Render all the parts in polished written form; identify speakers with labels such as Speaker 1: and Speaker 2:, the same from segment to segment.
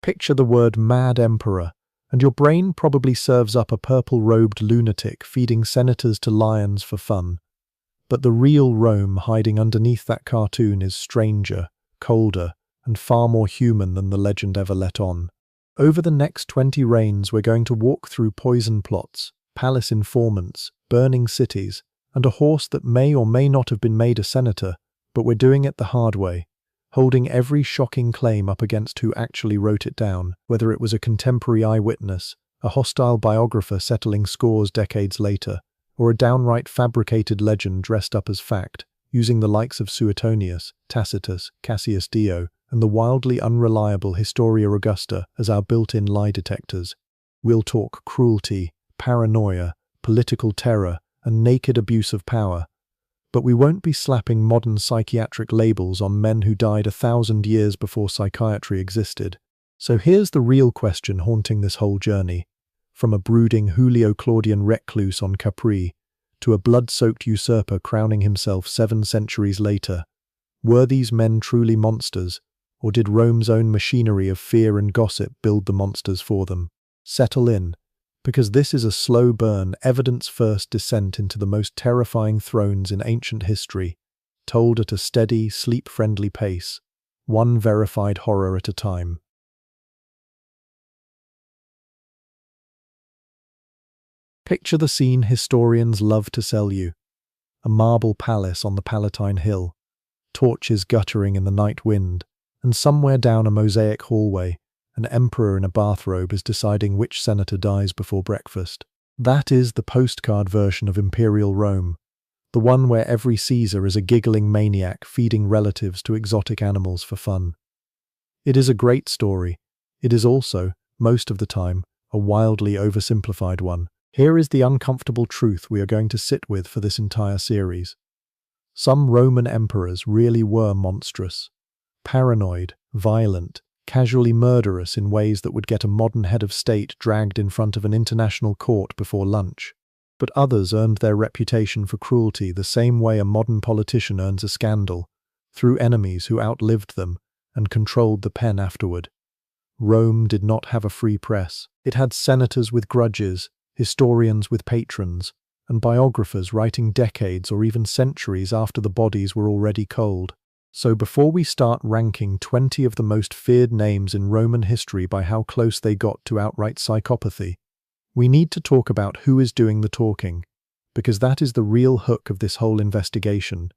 Speaker 1: Picture the word mad emperor, and your brain probably serves up a purple-robed lunatic feeding senators to lions for fun. But the real Rome hiding underneath that cartoon is stranger, colder, and far more human than the legend ever let on. Over the next 20 reigns, we're going to walk through poison plots, palace informants, burning cities, and a horse that may or may not have been made a senator, but we're doing it the hard way, holding every shocking claim up against who actually wrote it down, whether it was a contemporary eyewitness, a hostile biographer settling scores decades later, or a downright fabricated legend dressed up as fact, using the likes of Suetonius, Tacitus, Cassius Dio, and the wildly unreliable Historia Augusta as our built-in lie detectors. We'll talk cruelty, paranoia, political terror, and naked abuse of power. But we won't be slapping modern psychiatric labels on men who died 1,000 years before psychiatry existed. So here's the real question haunting this whole journey. From a brooding Julio-Claudian recluse on Capri to a blood-soaked usurper crowning himself 7 centuries later, were these men truly monsters, or did Rome's own machinery of fear and gossip build the monsters for them? Settle in, because this is a slow burn, evidence-first descent into the most terrifying thrones in ancient history, told at a steady, sleep-friendly pace, one verified horror at a time. Picture the scene historians love to sell you. A marble palace on the Palatine Hill, torches guttering in the night wind, and somewhere down a mosaic hallway, an emperor in a bathrobe is deciding which senator dies before breakfast. That is the postcard version of Imperial Rome, the one where every Caesar is a giggling maniac feeding relatives to exotic animals for fun. It is a great story. It is also, most of the time, a wildly oversimplified one. Here is the uncomfortable truth we are going to sit with for this entire series. Some Roman emperors really were monstrous. Paranoid, violent, casually murderous in ways that would get a modern head of state dragged in front of an international court before lunch. But others earned their reputation for cruelty the same way a modern politician earns a scandal, through enemies who outlived them and controlled the pen afterward. Rome did not have a free press. It had senators with grudges, historians with patrons, and biographers writing decades or even centuries after the bodies were already cold. So before we start ranking 20 of the most feared names in Roman history by how close they got to outright psychopathy, we need to talk about who is doing the talking, because that is the real hook of this whole investigation.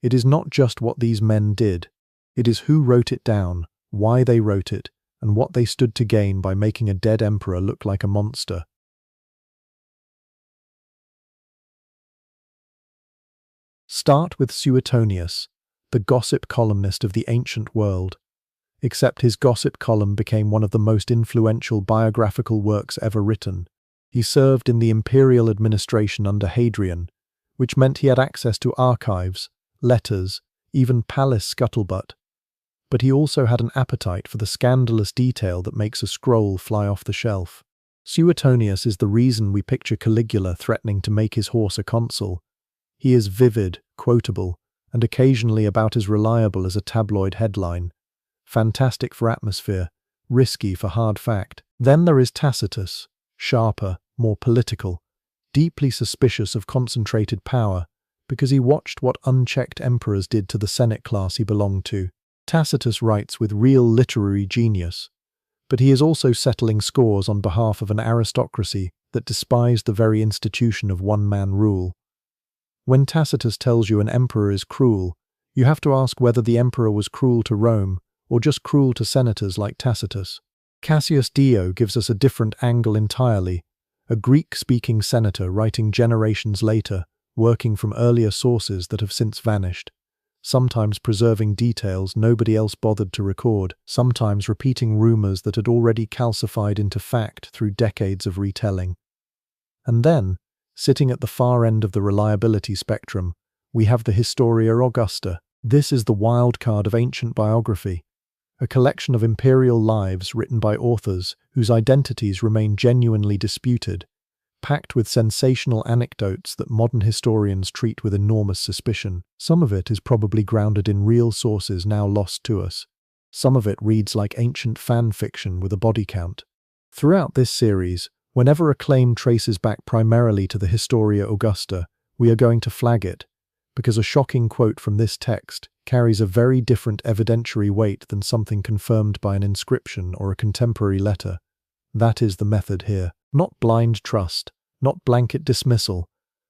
Speaker 1: It is not just what these men did, it is who wrote it down, why they wrote it, and what they stood to gain by making a dead emperor look like a monster. Start with Suetonius, the gossip columnist of the ancient world. Except his gossip column became one of the most influential biographical works ever written. He served in the imperial administration under Hadrian, which meant he had access to archives, letters, even palace scuttlebutt. But he also had an appetite for the scandalous detail that makes a scroll fly off the shelf. Suetonius is the reason we picture Caligula threatening to make his horse a consul. He is vivid, quotable, and occasionally about as reliable as a tabloid headline. Fantastic for atmosphere, risky for hard fact. Then there is Tacitus, sharper, more political, deeply suspicious of concentrated power, because he watched what unchecked emperors did to the Senate class he belonged to. Tacitus writes with real literary genius, but he is also settling scores on behalf of an aristocracy that despised the very institution of one-man rule. When Tacitus tells you an emperor is cruel, you have to ask whether the emperor was cruel to Rome or just cruel to senators like Tacitus. Cassius Dio gives us a different angle entirely, a Greek-speaking senator writing generations later, working from earlier sources that have since vanished, sometimes preserving details nobody else bothered to record, sometimes repeating rumors that had already calcified into fact through decades of retelling. And then, sitting at the far end of the reliability spectrum, we have the Historia Augusta. This is the wild card of ancient biography, a collection of imperial lives written by authors whose identities remain genuinely disputed, packed with sensational anecdotes that modern historians treat with enormous suspicion. Some of it is probably grounded in real sources now lost to us. Some of it reads like ancient fan fiction with a body count. Throughout this series, whenever a claim traces back primarily to the Historia Augusta, we are going to flag it, because a shocking quote from this text carries a very different evidentiary weight than something confirmed by an inscription or a contemporary letter. That is the method here. Not blind trust, not blanket dismissal,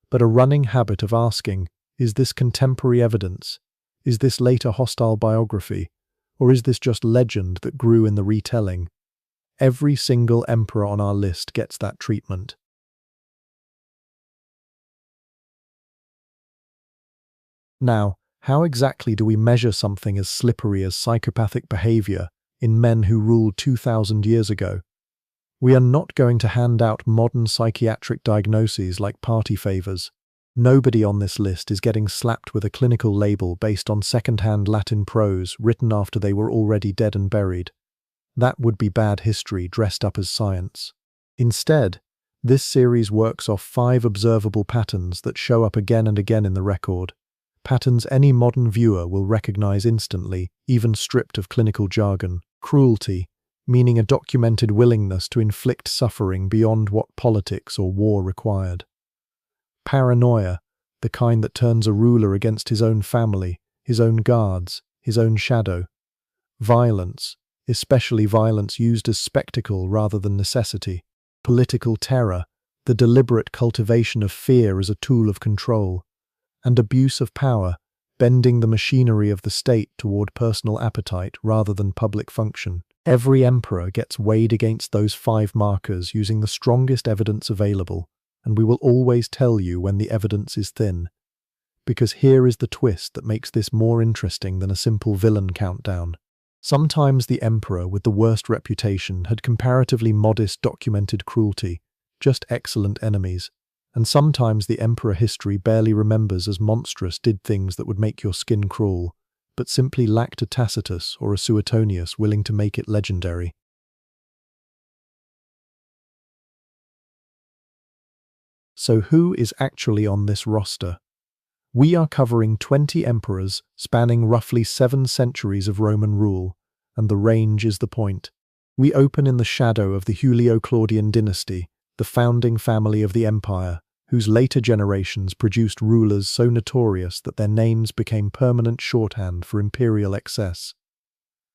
Speaker 1: but a running habit of asking, is this contemporary evidence? Is this later hostile biography? Or is this just legend that grew in the retelling? Every single emperor on our list gets that treatment. Now, how exactly do we measure something as slippery as psychopathic behavior in men who ruled 2,000 years ago? We are not going to hand out modern psychiatric diagnoses like party favors. Nobody on this list is getting slapped with a clinical label based on second-hand Latin prose written after they were already dead and buried. That would be bad history dressed up as science. Instead, this series works off 5 observable patterns that show up again and again in the record. Patterns any modern viewer will recognize instantly, even stripped of clinical jargon. Cruelty, meaning a documented willingness to inflict suffering beyond what politics or war required. Paranoia, the kind that turns a ruler against his own family, his own guards, his own shadow. Violence, especially violence used as spectacle rather than necessity. Political terror, the deliberate cultivation of fear as a tool of control. And abuse of power, bending the machinery of the state toward personal appetite rather than public function. Every emperor gets weighed against those 5 markers using the strongest evidence available, and we will always tell you when the evidence is thin. Because here is the twist that makes this more interesting than a simple villain countdown. Sometimes the emperor with the worst reputation had comparatively modest documented cruelty, just excellent enemies. And sometimes the emperor history barely remembers as monstrous did things that would make your skin crawl, but simply lacked a Tacitus or a Suetonius willing to make it legendary. So who is actually on this roster? We are covering 20 emperors spanning roughly 7 centuries of Roman rule, and the range is the point. We open in the shadow of the Julio-Claudian dynasty, the founding family of the empire, whose later generations produced rulers so notorious that their names became permanent shorthand for imperial excess.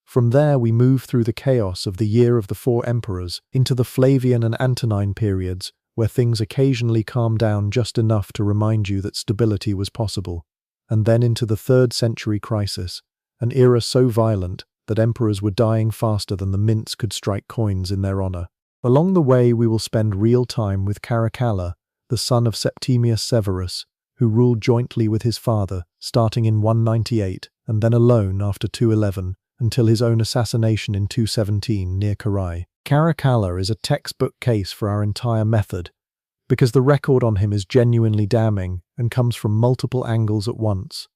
Speaker 1: From there we move through the chaos of the Year of the 4 Emperors into the Flavian and Antonine periods, where things occasionally calm down just enough to remind you that stability was possible, and then into the 3rd century crisis, an era so violent that emperors were dying faster than the mints could strike coins in their honor. Along the way we will spend real time with Caracalla, the son of Septimius Severus, who ruled jointly with his father, starting in 198 and then alone after 211, until his own assassination in 217 near Carrhae. Caracalla is a textbook case for our entire method, because the record on him is genuinely damning and comes from multiple angles at once.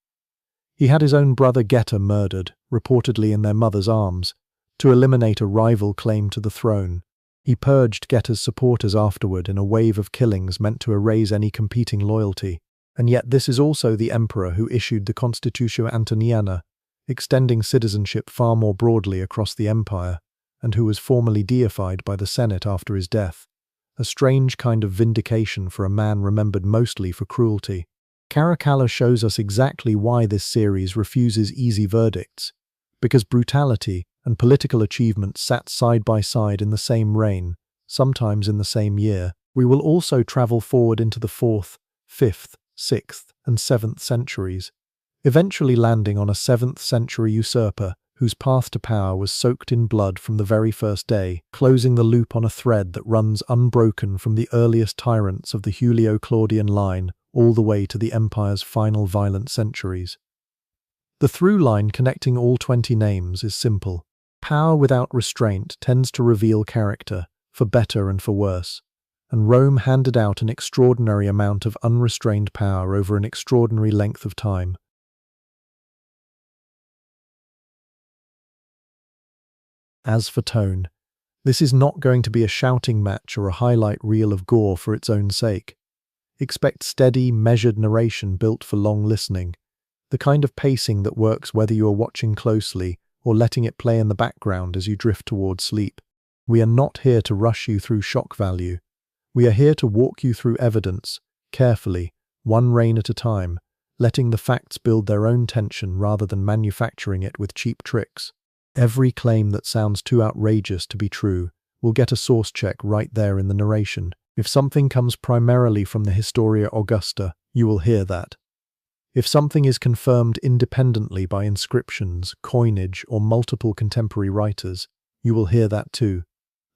Speaker 1: He had his own brother Geta murdered, reportedly in their mother's arms, to eliminate a rival claim to the throne. He purged Geta's supporters afterward in a wave of killings meant to erase any competing loyalty. And yet this is also the emperor who issued the Constitutio Antoniana, extending citizenship far more broadly across the empire, and who was formally deified by the Senate after his death. A strange kind of vindication for a man remembered mostly for cruelty. Caracalla shows us exactly why this series refuses easy verdicts, because brutality and political achievement sat side by side in the same reign, sometimes in the same year. We will also travel forward into the 4th, 5th, 6th, and 7th centuries, eventually landing on a 7th century usurper whose path to power was soaked in blood from the very first day, closing the loop on a thread that runs unbroken from the earliest tyrants of the Julio-Claudian line all the way to the empire's final violent centuries. The through line connecting all 20 names is simple. Power without restraint tends to reveal character, for better and for worse, and Rome handed out an extraordinary amount of unrestrained power over an extraordinary length of time. As for tone, this is not going to be a shouting match or a highlight reel of gore for its own sake. Expect steady, measured narration built for long listening, the kind of pacing that works whether you are watching closely or letting it play in the background as you drift towards sleep. We are not here to rush you through shock value. We are here to walk you through evidence, carefully, one rein at a time, letting the facts build their own tension rather than manufacturing it with cheap tricks. Every claim that sounds too outrageous to be true will get a source check right there in the narration. If something comes primarily from the Historia Augusta, you will hear that. If something is confirmed independently by inscriptions, coinage, or multiple contemporary writers, you will hear that too.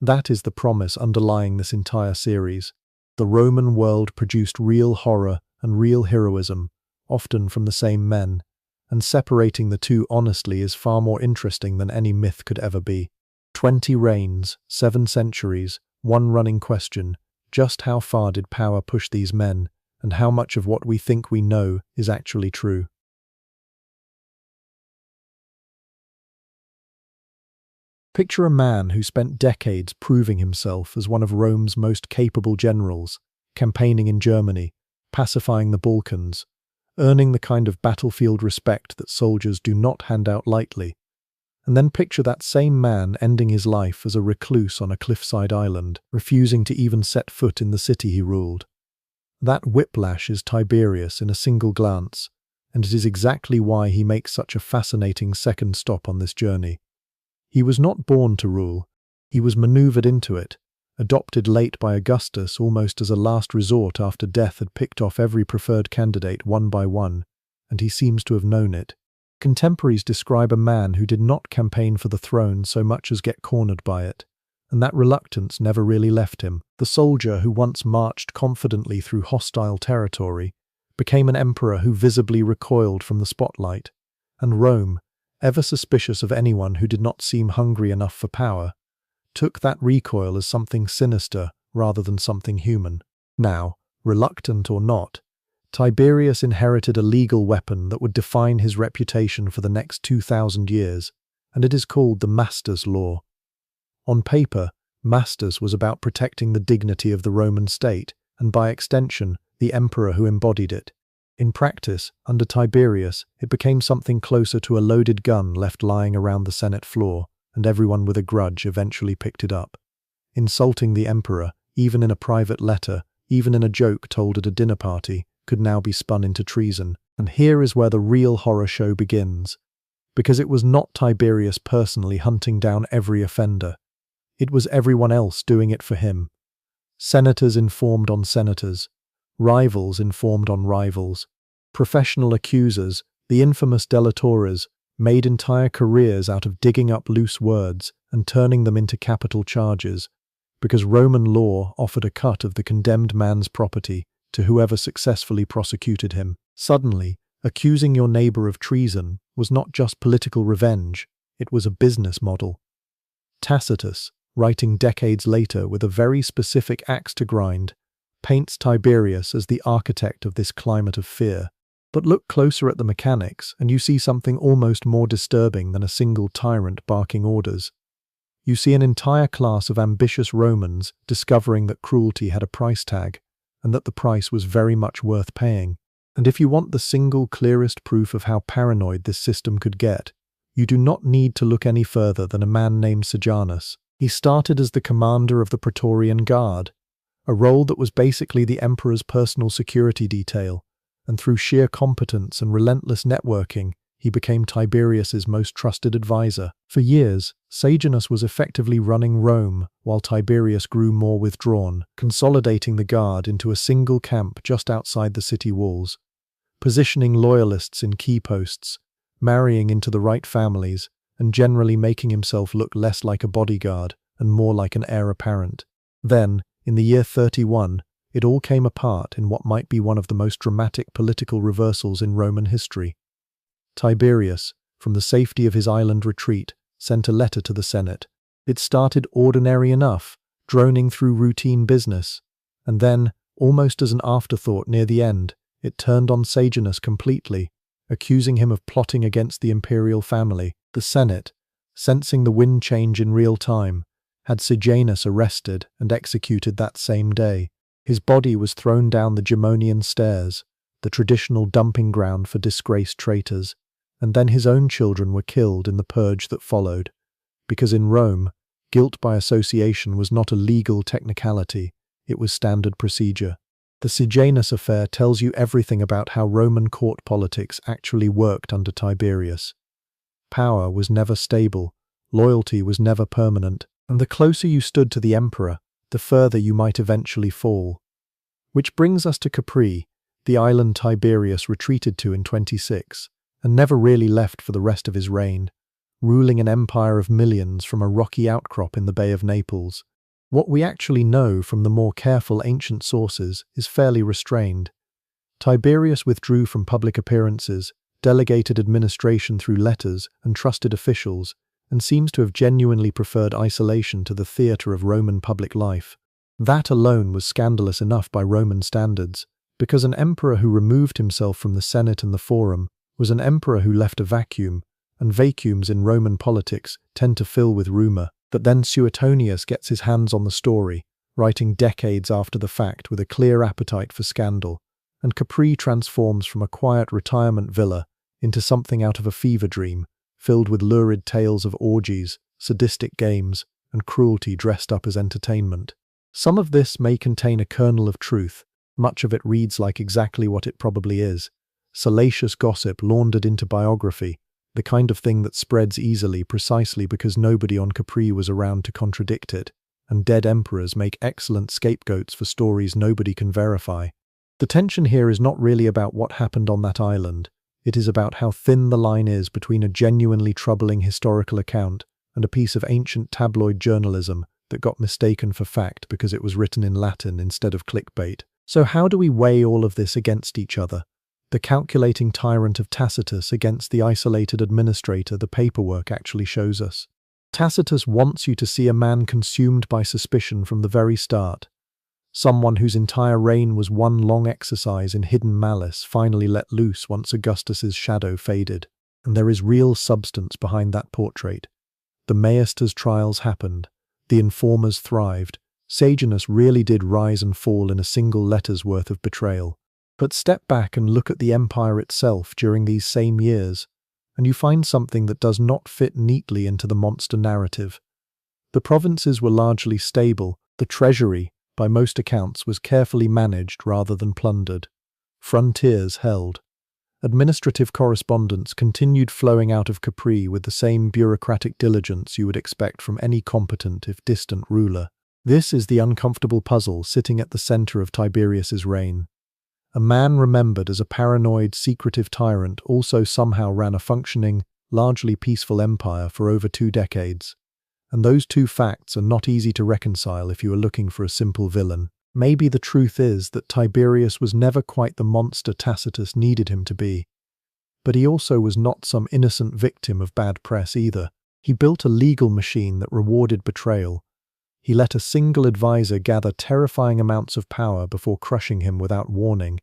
Speaker 1: That is the promise underlying this entire series. The Roman world produced real horror and real heroism, often from the same men, and separating the two honestly is far more interesting than any myth could ever be. 20 reigns, 7 centuries, one running question: just how far did power push these men, and how much of what we think we know is actually true? Picture a man who spent decades proving himself as one of Rome's most capable generals, campaigning in Germany, pacifying the Balkans, earning the kind of battlefield respect that soldiers do not hand out lightly. And then picture that same man ending his life as a recluse on a cliffside island, refusing to even set foot in the city he ruled. That whiplash is Tiberius in a single glance, and it is exactly why he makes such a fascinating second stop on this journey. He was not born to rule, he was maneuvered into it, adopted late by Augustus almost as a last resort after death had picked off every preferred candidate one by one, and he seems to have known it. Contemporaries describe a man who did not campaign for the throne so much as get cornered by it, and that reluctance never really left him. The soldier who once marched confidently through hostile territory became an emperor who visibly recoiled from the spotlight, and Rome, ever suspicious of anyone who did not seem hungry enough for power, took that recoil as something sinister rather than something human. Now, reluctant or not, Tiberius inherited a legal weapon that would define his reputation for the next 2,000 years, and it is called the Master's Law. On paper, Mastus was about protecting the dignity of the Roman state, and by extension, the emperor who embodied it. In practice, under Tiberius, it became something closer to a loaded gun left lying around the Senate floor, and everyone with a grudge eventually picked it up. Insulting the emperor, even in a private letter, even in a joke told at a dinner party, could now be spun into treason. And here is where the real horror show begins. Because it was not Tiberius personally hunting down every offender. It was everyone else doing it for him. Senators informed on senators. Rivals informed on rivals. Professional accusers, the infamous delatores, made entire careers out of digging up loose words and turning them into capital charges, because Roman law offered a cut of the condemned man's property to whoever successfully prosecuted him. Suddenly, accusing your neighbor of treason was not just political revenge, it was a business model. Tacitus, writing decades later with a very specific axe to grind, paints Tiberius as the architect of this climate of fear. But look closer at the mechanics, and you see something almost more disturbing than a single tyrant barking orders. You see an entire class of ambitious Romans discovering that cruelty had a price tag, and that the price was very much worth paying. And if you want the single clearest proof of how paranoid this system could get, you do not need to look any further than a man named Sejanus. He started as the commander of the Praetorian Guard, a role that was basically the emperor's personal security detail, and through sheer competence and relentless networking, he became Tiberius's most trusted advisor. For years, Sejanus was effectively running Rome while Tiberius grew more withdrawn, consolidating the guard into a single camp just outside the city walls, positioning loyalists in key posts, marrying into the right families, and generally making himself look less like a bodyguard and more like an heir apparent. Then, in the year 31, it all came apart in what might be one of the most dramatic political reversals in Roman history. Tiberius, from the safety of his island retreat, sent a letter to the Senate. It started ordinary enough, droning through routine business, and then, almost as an afterthought near the end, it turned on Sejanus completely, accusing him of plotting against the imperial family. The Senate, sensing the wind change in real time, had Sejanus arrested and executed that same day. His body was thrown down the Gemonian stairs, the traditional dumping ground for disgraced traitors, and then his own children were killed in the purge that followed. Because in Rome, guilt by association was not a legal technicality, it was standard procedure. The Sejanus affair tells you everything about how Roman court politics actually worked under Tiberius. Power was never stable, loyalty was never permanent, and the closer you stood to the emperor, the further you might eventually fall. Which brings us to Capri, the island Tiberius retreated to in 26, and never really left for the rest of his reign, ruling an empire of millions from a rocky outcrop in the Bay of Naples. What we actually know from the more careful ancient sources is fairly restrained. Tiberius withdrew from public appearances, delegated administration through letters and trusted officials, and seems to have genuinely preferred isolation to the theatre of Roman public life. That alone was scandalous enough by Roman standards, because an emperor who removed himself from the Senate and the Forum was an emperor who left a vacuum, and vacuums in Roman politics tend to fill with rumour. But then Suetonius gets his hands on the story, writing decades after the fact with a clear appetite for scandal, and Capri transforms from a quiet retirement villa into something out of a fever dream, filled with lurid tales of orgies, sadistic games, and cruelty dressed up as entertainment. Some of this may contain a kernel of truth, much of it reads like exactly what it probably is: salacious gossip laundered into biography, the kind of thing that spreads easily precisely because nobody on Capri was around to contradict it, and dead emperors make excellent scapegoats for stories nobody can verify. The tension here is not really about what happened on that island, it is about how thin the line is between a genuinely troubling historical account and a piece of ancient tabloid journalism that got mistaken for fact because it was written in Latin instead of clickbait. So how do we weigh all of this against each other? The calculating tyrant of Tacitus against the isolated administrator the paperwork actually shows us. Tacitus wants you to see a man consumed by suspicion from the very start. Someone whose entire reign was one long exercise in hidden malice finally let loose once Augustus's shadow faded. And there is real substance behind that portrait. The Maesters' trials happened. The informers thrived. Sejanus really did rise and fall in a single letter's worth of betrayal. But step back and look at the empire itself during these same years, and you find something that does not fit neatly into the monster narrative. The provinces were largely stable. The treasury, by most accounts, was carefully managed rather than plundered. Frontiers held. Administrative correspondence continued flowing out of Capri with the same bureaucratic diligence you would expect from any competent if distant ruler. This is the uncomfortable puzzle sitting at the center of Tiberius's reign. A man remembered as a paranoid, secretive tyrant also somehow ran a functioning, largely peaceful empire for over 2 decades. And those two facts are not easy to reconcile if you are looking for a simple villain. Maybe the truth is that Tiberius was never quite the monster Tacitus needed him to be. But he also was not some innocent victim of bad press either. He built a legal machine that rewarded betrayal. He let a single advisor gather terrifying amounts of power before crushing him without warning.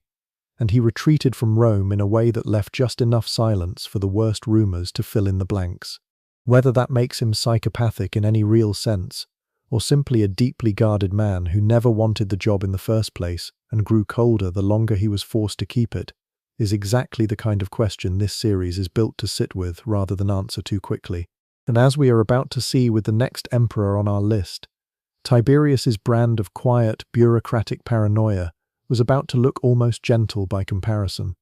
Speaker 1: And he retreated from Rome in a way that left just enough silence for the worst rumors to fill in the blanks. Whether that makes him psychopathic in any real sense, or simply a deeply guarded man who never wanted the job in the first place and grew colder the longer he was forced to keep it, is exactly the kind of question this series is built to sit with rather than answer too quickly. And as we are about to see with the next emperor on our list, Tiberius's brand of quiet, bureaucratic paranoia was about to look almost gentle by comparison.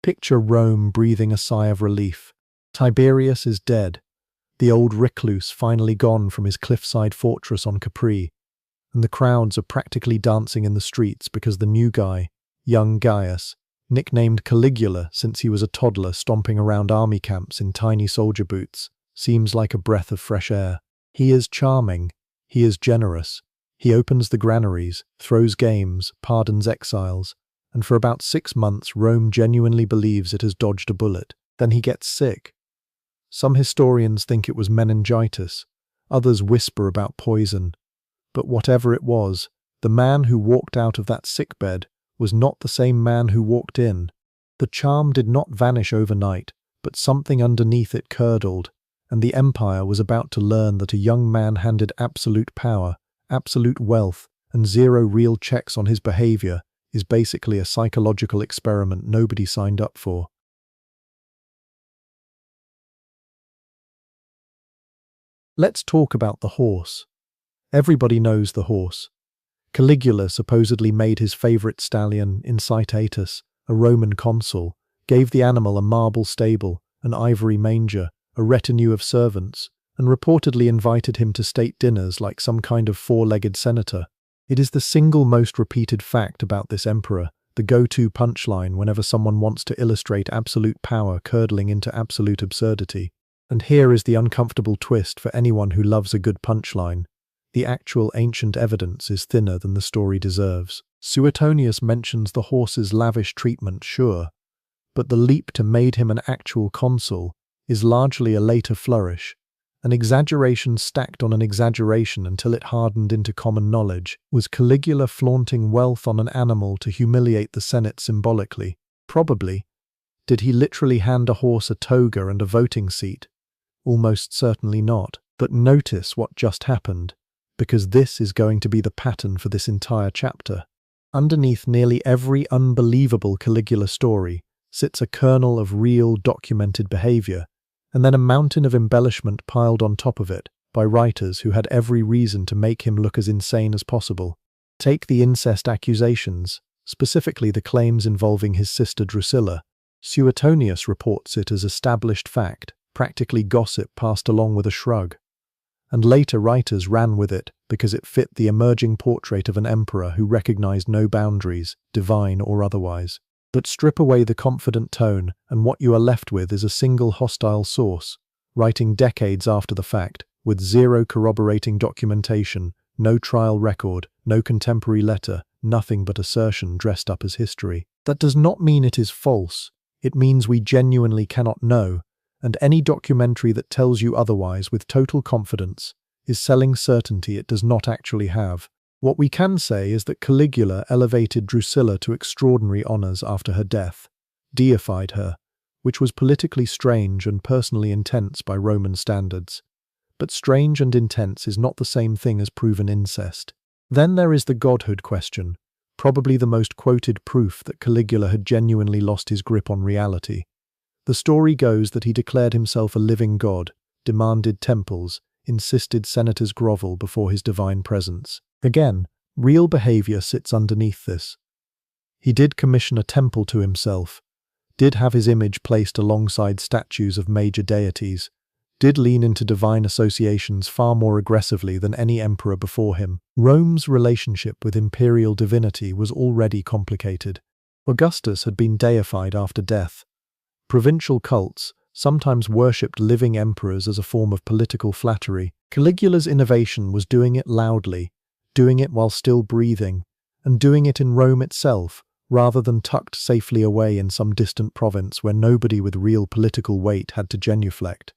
Speaker 1: Picture Rome breathing a sigh of relief. Tiberius is dead, the old recluse finally gone from his cliffside fortress on Capri, and the crowds are practically dancing in the streets because the new guy, young Gaius, nicknamed Caligula since he was a toddler stomping around army camps in tiny soldier boots, seems like a breath of fresh air. He is charming, he is generous, he opens the granaries, throws games, pardons exiles, and for about 6 months Rome genuinely believes it has dodged a bullet. Then he gets sick. Some historians think it was meningitis, others whisper about poison. But whatever it was, the man who walked out of that sickbed was not the same man who walked in. The charm did not vanish overnight, but something underneath it curdled, and the empire was about to learn that a young man handed absolute power, absolute wealth, and 0 real checks on his behavior is basically a psychological experiment nobody signed up for. Let's talk about the horse. Everybody knows the horse. Caligula supposedly made his favorite stallion, Incitatus, a Roman consul, gave the animal a marble stable, an ivory manger, a retinue of servants, and reportedly invited him to state dinners like some kind of four-legged senator. It is the single most repeated fact about this emperor, the go-to punchline whenever someone wants to illustrate absolute power curdling into absolute absurdity. And here is the uncomfortable twist for anyone who loves a good punchline. The actual ancient evidence is thinner than the story deserves. Suetonius mentions the horse's lavish treatment, sure, but the leap to made him an actual consul is largely a later flourish, an exaggeration stacked on an exaggeration until it hardened into common knowledge. Was Caligula flaunting wealth on an animal to humiliate the Senate symbolically? Probably. Did he literally hand a horse a toga and a voting seat? Almost certainly not. But notice what just happened, because this is going to be the pattern for this entire chapter. Underneath nearly every unbelievable Caligula story sits a kernel of real documented behavior, and then a mountain of embellishment piled on top of it by writers who had every reason to make him look as insane as possible. Take the incest accusations, specifically the claims involving his sister Drusilla. Suetonius reports it as established fact, practically gossip passed along with a shrug. And later writers ran with it because it fit the emerging portrait of an emperor who recognized no boundaries, divine or otherwise. But strip away the confident tone, and what you are left with is a single hostile source, writing decades after the fact, with zero corroborating documentation, no trial record, no contemporary letter, nothing but assertion dressed up as history. That does not mean it is false. It means we genuinely cannot know, and any documentary that tells you otherwise with total confidence is selling certainty it does not actually have. What we can say is that Caligula elevated Drusilla to extraordinary honors after her death, deified her, which was politically strange and personally intense by Roman standards. But strange and intense is not the same thing as proven incest. Then there is the godhood question, probably the most quoted proof that Caligula had genuinely lost his grip on reality. The story goes that he declared himself a living god, demanded temples, insisted senators grovel before his divine presence. Again, real behavior sits underneath this. He did commission a temple to himself, did have his image placed alongside statues of major deities, did lean into divine associations far more aggressively than any emperor before him. Rome's relationship with imperial divinity was already complicated. Augustus had been deified after death. Provincial cults sometimes worshipped living emperors as a form of political flattery. Caligula's innovation was doing it loudly, doing it while still breathing, and doing it in Rome itself, rather than tucked safely away in some distant province where nobody with real political weight had to genuflect.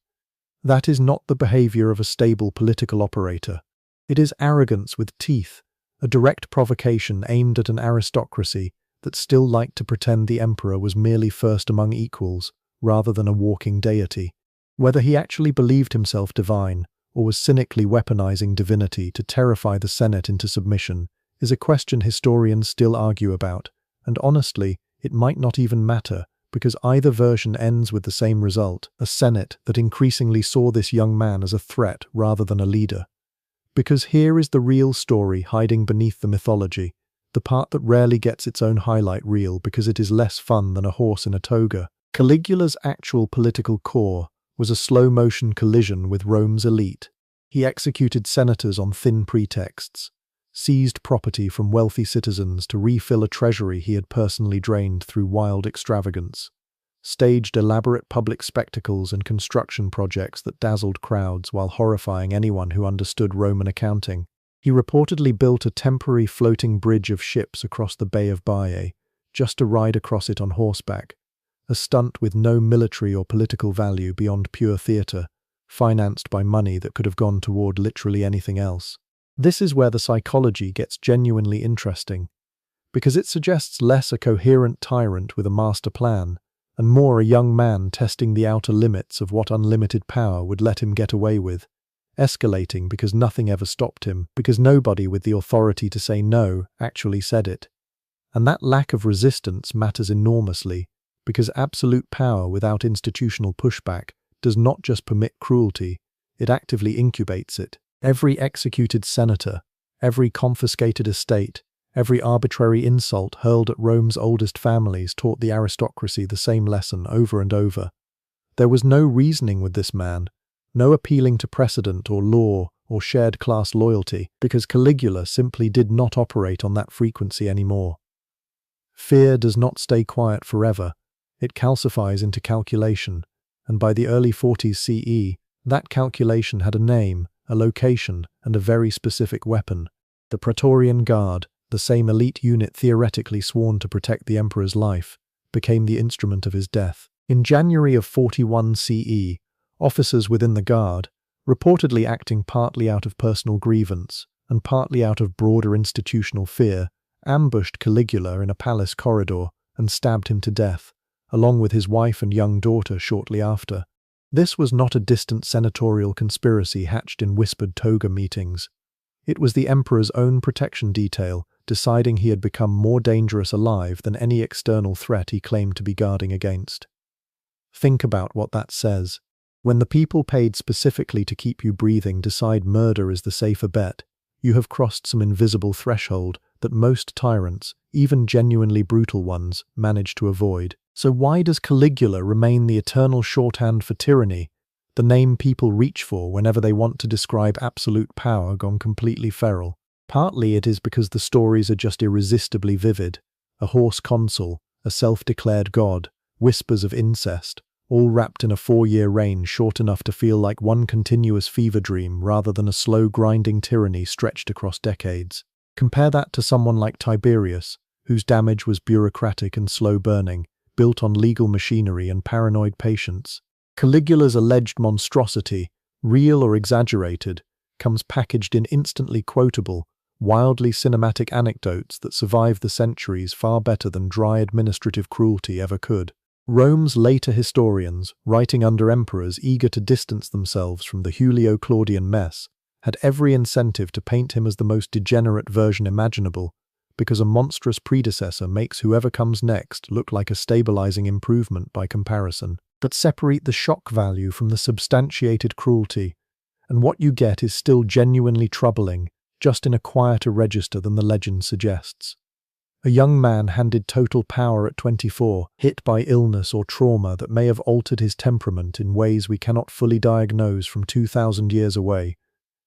Speaker 1: That is not the behavior of a stable political operator. It is arrogance with teeth, a direct provocation aimed at an aristocracy that still liked to pretend the emperor was merely first among equals, rather than a walking deity. Whether he actually believed himself divine, or was cynically weaponizing divinity to terrify the Senate into submission, is a question historians still argue about, and honestly, it might not even matter, because either version ends with the same result, a Senate that increasingly saw this young man as a threat rather than a leader. Because here is the real story hiding beneath the mythology, the part that rarely gets its own highlight reel because it is less fun than a horse in a toga. Caligula's actual political core was a slow-motion collision with Rome's elite. He executed senators on thin pretexts, seized property from wealthy citizens to refill a treasury he had personally drained through wild extravagance, staged elaborate public spectacles and construction projects that dazzled crowds while horrifying anyone who understood Roman accounting. He reportedly built a temporary floating bridge of ships across the Bay of Baiae, just to ride across it on horseback, a stunt with no military or political value beyond pure theatre, financed by money that could have gone toward literally anything else. This is where the psychology gets genuinely interesting, because it suggests less a coherent tyrant with a master plan, and more a young man testing the outer limits of what unlimited power would let him get away with, escalating because nothing ever stopped him, because nobody with the authority to say no actually said it. And that lack of resistance matters enormously, because absolute power without institutional pushback does not just permit cruelty, it actively incubates it. Every executed senator, every confiscated estate, every arbitrary insult hurled at Rome's oldest families taught the aristocracy the same lesson over and over. There was no reasoning with this man, no appealing to precedent or law or shared class loyalty, because Caligula simply did not operate on that frequency anymore. Fear does not stay quiet forever. It calcifies into calculation, and by the early 40s CE, that calculation had a name, a location, and a very specific weapon. The Praetorian Guard, the same elite unit theoretically sworn to protect the emperor's life, became the instrument of his death. In January of 41 CE, officers within the Guard, reportedly acting partly out of personal grievance and partly out of broader institutional fear, ambushed Caligula in a palace corridor and stabbed him to death, along with his wife and young daughter shortly after. This was not a distant senatorial conspiracy hatched in whispered toga meetings. It was the emperor's own protection detail deciding he had become more dangerous alive than any external threat he claimed to be guarding against. Think about what that says. When the people paid specifically to keep you breathing decide murder is the safer bet, you have crossed some invisible threshold that most tyrants, even genuinely brutal ones, manage to avoid. So why does Caligula remain the eternal shorthand for tyranny, the name people reach for whenever they want to describe absolute power gone completely feral? Partly it is because the stories are just irresistibly vivid. A horse consul, a self-declared god, whispers of incest, all wrapped in a 4-year reign short enough to feel like one continuous fever dream rather than a slow grinding tyranny stretched across decades. Compare that to someone like Tiberius, whose damage was bureaucratic and slow-burning, built on legal machinery and paranoid patience. Caligula's alleged monstrosity, real or exaggerated, comes packaged in instantly quotable, wildly cinematic anecdotes that survive the centuries far better than dry administrative cruelty ever could. Rome's later historians, writing under emperors eager to distance themselves from the Julio-Claudian mess, had every incentive to paint him as the most degenerate version imaginable, because a monstrous predecessor makes whoever comes next look like a stabilizing improvement by comparison. But separate the shock value from the substantiated cruelty, and what you get is still genuinely troubling, just in a quieter register than the legend suggests. A young man handed total power at 24, hit by illness or trauma that may have altered his temperament in ways we cannot fully diagnose from 2,000 years away,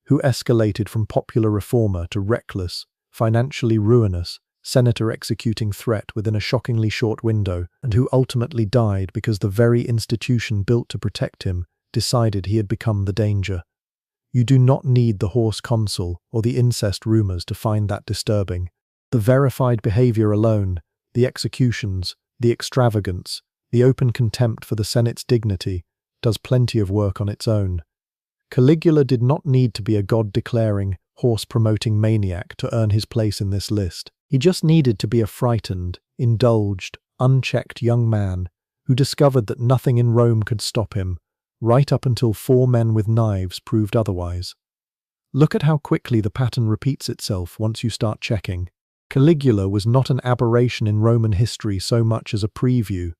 Speaker 1: who escalated from popular reformer to reckless, financially ruinous, senator executing threat within a shockingly short window, and who ultimately died because the very institution built to protect him decided he had become the danger. You do not need the horse consul or the incest rumors to find that disturbing. The verified behavior alone, the executions, the extravagance, the open contempt for the Senate's dignity, does plenty of work on its own. Caligula did not need to be a god-declaring, horse-promoting maniac to earn his place in this list. He just needed to be a frightened, indulged, unchecked young man who discovered that nothing in Rome could stop him, right up until 4 men with knives proved otherwise. Look at how quickly the pattern repeats itself once you start checking. Caligula was not an aberration in Roman history so much as a preview,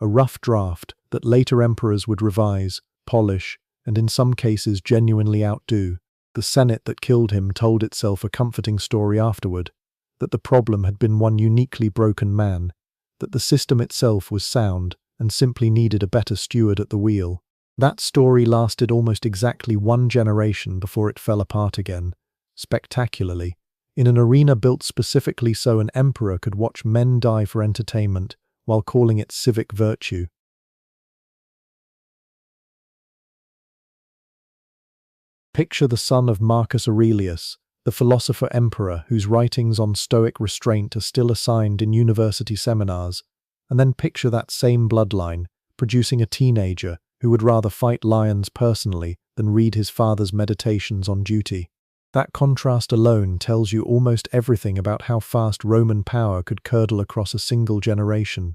Speaker 1: a rough draft that later emperors would revise, polish, and in some cases genuinely outdo. The Senate that killed him told itself a comforting story afterward, that the problem had been one uniquely broken man, that the system itself was sound and simply needed a better steward at the wheel. That story lasted almost exactly 1 generation before it fell apart again, spectacularly, in an arena built specifically so an emperor could watch men die for entertainment while calling it civic virtue. Picture the son of Marcus Aurelius, the philosopher-emperor whose writings on Stoic restraint are still assigned in university seminars, and then picture that same bloodline producing a teenager who would rather fight lions personally than read his father's meditations on duty. That contrast alone tells you almost everything about how fast Roman power could curdle across a single generation.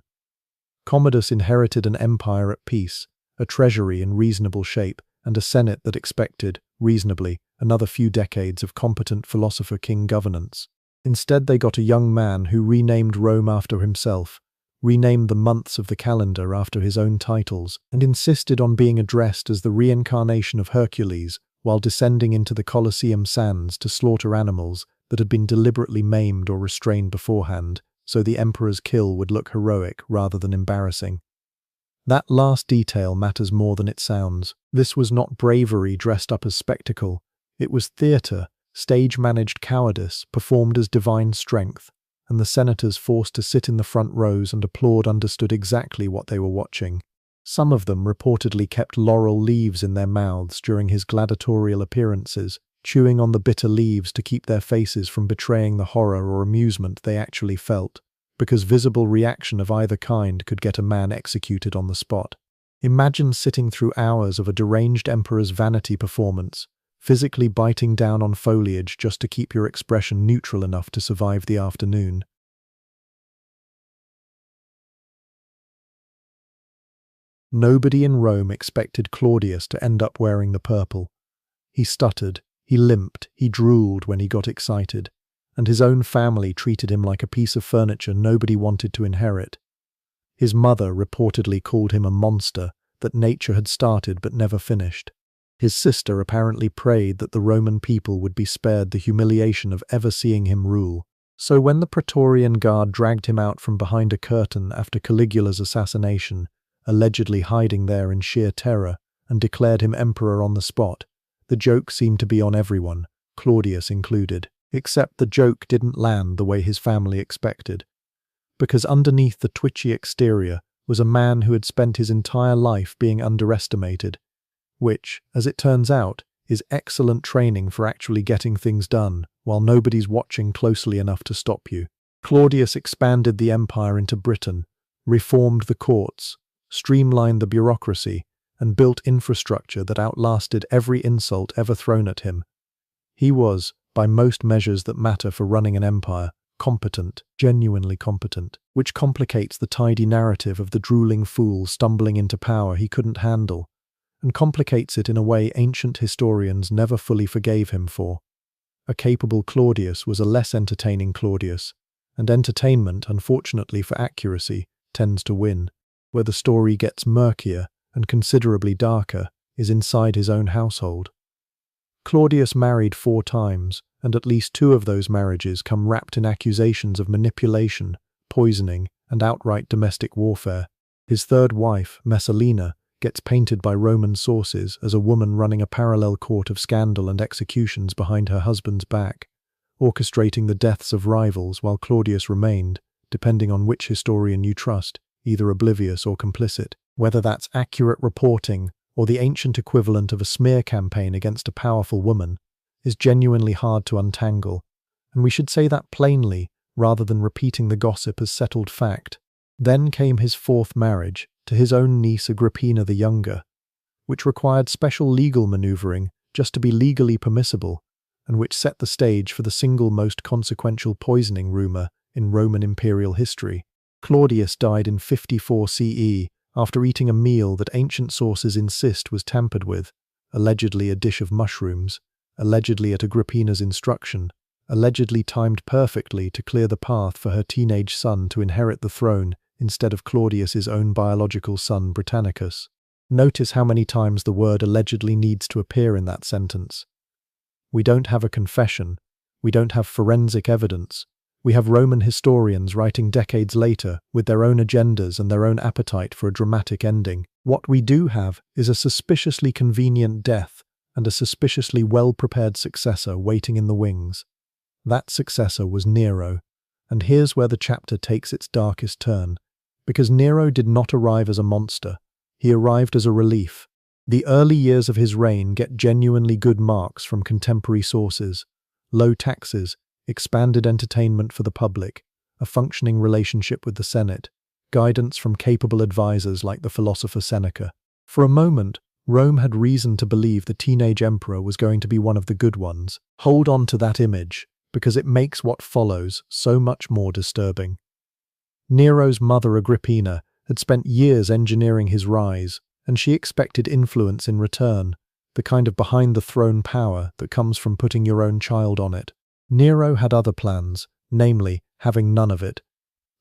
Speaker 1: Commodus inherited an empire at peace, a treasury in reasonable shape, and a senate that expected, reasonably, another few decades of competent philosopher-king governance. Instead, they got a young man who renamed Rome after himself, renamed the months of the calendar after his own titles, and insisted on being addressed as the reincarnation of Hercules while descending into the Colosseum sands to slaughter animals that had been deliberately maimed or restrained beforehand, so the emperor's kill would look heroic rather than embarrassing. That last detail matters more than it sounds. This was not bravery dressed up as spectacle. It was theatre, stage-managed cowardice performed as divine strength, and the senators forced to sit in the front rows and applaud understood exactly what they were watching. Some of them reportedly kept laurel leaves in their mouths during his gladiatorial appearances, chewing on the bitter leaves to keep their faces from betraying the horror or amusement they actually felt, because visible reaction of either kind could get a man executed on the spot. Imagine sitting through hours of a deranged emperor's vanity performance, physically biting down on foliage just to keep your expression neutral enough to survive the afternoon. Nobody in Rome expected Claudius to end up wearing the purple. He stuttered, he limped, he drooled when he got excited, and his own family treated him like a piece of furniture nobody wanted to inherit. His mother reportedly called him a monster that nature had started but never finished. His sister apparently prayed that the Roman people would be spared the humiliation of ever seeing him rule. So when the Praetorian Guard dragged him out from behind a curtain after Caligula's assassination, allegedly hiding there in sheer terror, and declared him emperor on the spot, the joke seemed to be on everyone, Claudius included. Except the joke didn't land the way his family expected. Because underneath the twitchy exterior was a man who had spent his entire life being underestimated, which, as it turns out, is excellent training for actually getting things done while nobody's watching closely enough to stop you. Claudius expanded the empire into Britain, reformed the courts, streamlined the bureaucracy, and built infrastructure that outlasted every insult ever thrown at him. He was, by most measures that matter for running an empire, competent, genuinely competent, which complicates the tidy narrative of the drooling fool stumbling into power he couldn't handle, and complicates it in a way ancient historians never fully forgave him for. A capable Claudius was a less entertaining Claudius, and entertainment, unfortunately for accuracy, tends to win. Where the story gets murkier and considerably darker is inside his own household. Claudius married 4 times, and at least 2 of those marriages come wrapped in accusations of manipulation, poisoning, and outright domestic warfare. His 3rd wife, Messalina, gets painted by Roman sources as a woman running a parallel court of scandal and executions behind her husband's back, orchestrating the deaths of rivals while Claudius remained, depending on which historian you trust, either oblivious or complicit. Whether that's accurate reporting or the ancient equivalent of a smear campaign against a powerful woman, is genuinely hard to untangle, and we should say that plainly rather than repeating the gossip as settled fact. Then came his 4th marriage, to his own niece Agrippina the Younger, which required special legal maneuvering just to be legally permissible, and which set the stage for the single most consequential poisoning rumour in Roman imperial history. Claudius died in 54 CE after eating a meal that ancient sources insist was tampered with, allegedly a dish of mushrooms, allegedly at Agrippina's instruction, allegedly timed perfectly to clear the path for her teenage son to inherit the throne instead of Claudius's own biological son Britannicus. Notice how many times the word allegedly needs to appear in that sentence. We don't have a confession, we don't have forensic evidence, we have Roman historians writing decades later with their own agendas and their own appetite for a dramatic ending. What we do have is a suspiciously convenient death and a suspiciously well-prepared successor waiting in the wings. That successor was Nero, and here's where the chapter takes its darkest turn, because Nero did not arrive as a monster, he arrived as a relief. The early years of his reign get genuinely good marks from contemporary sources: low taxes, expanded entertainment for the public, a functioning relationship with the Senate, guidance from capable advisors like the philosopher Seneca. For a moment, Rome had reason to believe the teenage emperor was going to be one of the good ones. Hold on to that image, because it makes what follows so much more disturbing. Nero's mother Agrippina had spent years engineering his rise, and she expected influence in return, the kind of behind-the-throne power that comes from putting your own child on it. Nero had other plans, namely, having none of it.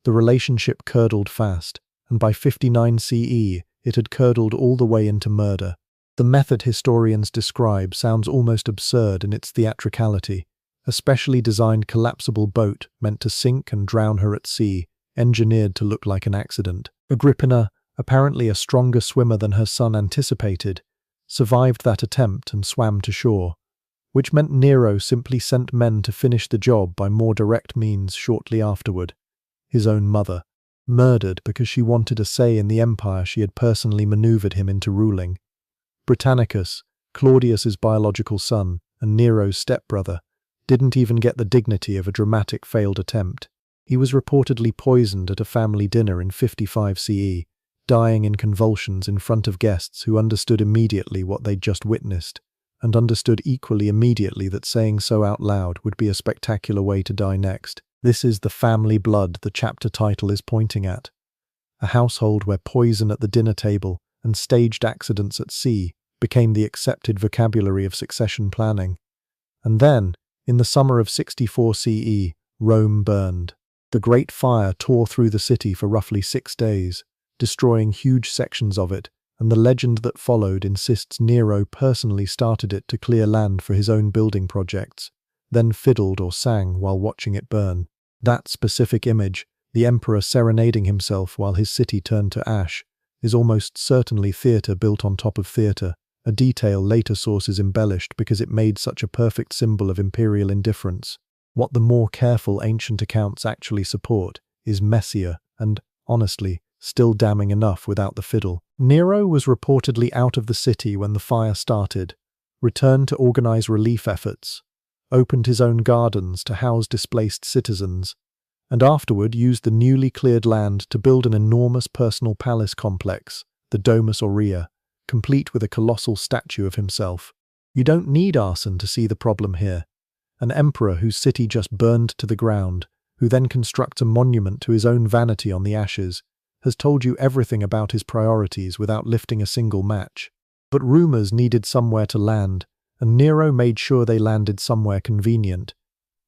Speaker 1: The relationship curdled fast, and by 59 CE, it had curdled all the way into murder. The method historians describe sounds almost absurd in its theatricality. A specially designed collapsible boat meant to sink and drown her at sea, engineered to look like an accident. Agrippina, apparently a stronger swimmer than her son anticipated, survived that attempt and swam to shore, which meant Nero simply sent men to finish the job by more direct means shortly afterward. His own mother, murdered because she wanted a say in the empire she had personally maneuvered him into ruling. Britannicus, Claudius's biological son and Nero's stepbrother, didn't even get the dignity of a dramatic failed attempt. He was reportedly poisoned at a family dinner in 55 CE, dying in convulsions in front of guests who understood immediately what they'd just witnessed, and understood equally immediately that saying so out loud would be a spectacular way to die next. This is the family blood the chapter title is pointing at. A household where poison at the dinner table and staged accidents at sea became the accepted vocabulary of succession planning. And then, in the summer of 64 CE, Rome burned. The Great Fire tore through the city for roughly 6 days, destroying huge sections of it, and the legend that followed insists Nero personally started it to clear land for his own building projects, then fiddled or sang while watching it burn. That specific image, the emperor serenading himself while his city turned to ash, is almost certainly theatre built on top of theatre, a detail later sources embellished because it made such a perfect symbol of imperial indifference. What the more careful ancient accounts actually support is messier and, honestly, still damning enough without the fiddle. Nero was reportedly out of the city when the fire started, returned to organize relief efforts, opened his own gardens to house displaced citizens, and afterward used the newly cleared land to build an enormous personal palace complex, the Domus Aurea, complete with a colossal statue of himself. You don't need arson to see the problem here. An emperor whose city just burned to the ground, who then constructs a monument to his own vanity on the ashes, has told you everything about his priorities without lifting a single match. But rumors needed somewhere to land, and Nero made sure they landed somewhere convenient.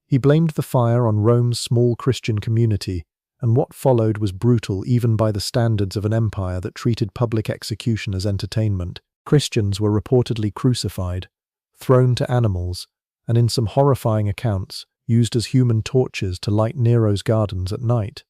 Speaker 1: He blamed the fire on Rome's small Christian community, and what followed was brutal even by the standards of an empire that treated public execution as entertainment. Christians were reportedly crucified, thrown to animals, and in some horrifying accounts, used as human torches to light Nero's gardens at night.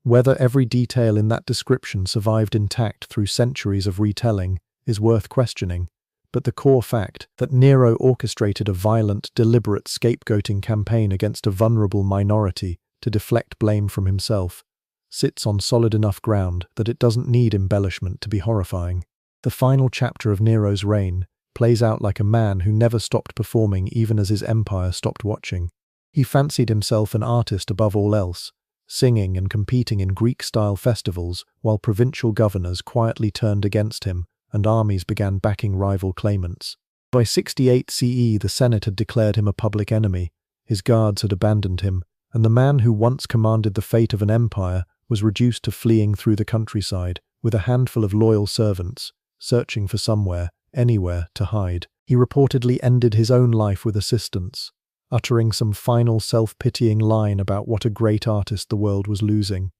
Speaker 1: Whether every detail in that description survived intact through centuries of retelling is worth questioning, but the core fact that Nero orchestrated a violent, deliberate scapegoating campaign against a vulnerable minority to deflect blame from himself sits on solid enough ground that it doesn't need embellishment to be horrifying. The final chapter of Nero's reign plays out like a man who never stopped performing even as his empire stopped watching. He fancied himself an artist above all else, singing and competing in Greek-style festivals while provincial governors quietly turned against him and armies began backing rival claimants. By 68 CE, the Senate had declared him a public enemy, his guards had abandoned him, and the man who once commanded the fate of an empire was reduced to fleeing through the countryside with a handful of loyal servants, searching for somewhere, anywhere, to hide. He reportedly ended his own life with assistance, uttering some final self-pitying line about what a great artist the world was losing,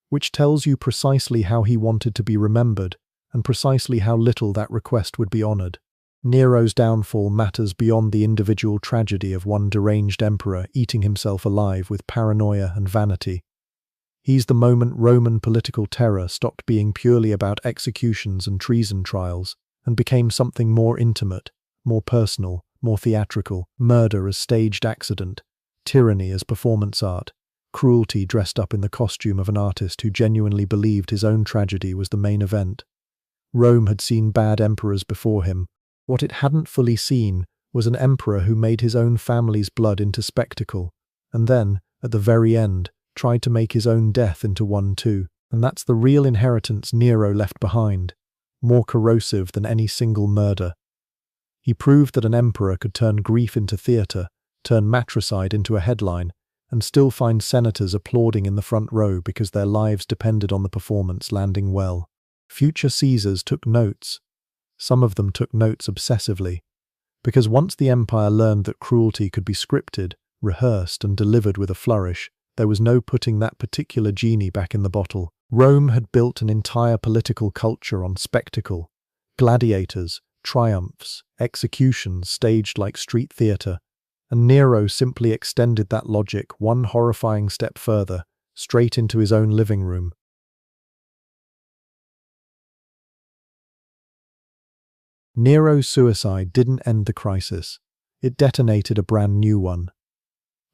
Speaker 1: which tells you precisely how he wanted to be remembered and precisely how little that request would be honored. Nero's downfall matters beyond the individual tragedy of one deranged emperor eating himself alive with paranoia and vanity. He's the moment Roman political terror stopped being purely about executions and treason trials and became something more intimate, more personal, more theatrical, murder as staged accident, tyranny as performance art, cruelty dressed up in the costume of an artist who genuinely believed his own tragedy was the main event. Rome had seen bad emperors before him. What it hadn't fully seen was an emperor who made his own family's blood into spectacle, and then, at the very end, tried to make his own death into one too. And that's the real inheritance Nero left behind, more corrosive than any single murder. He proved that an emperor could turn grief into theatre, turn matricide into a headline, and still find senators applauding in the front row because their lives depended on the performance landing well. Future Caesars took notes. Some of them took notes obsessively, because once the empire learned that cruelty could be scripted, rehearsed and delivered with a flourish. There was no putting that particular genie back in the bottle. Rome had built an entire political culture on spectacle. Gladiators, triumphs, executions staged like street theatre. And Nero simply extended that logic one horrifying step further, straight into his own living room. Nero's suicide didn't end the crisis. It detonated a brand new one.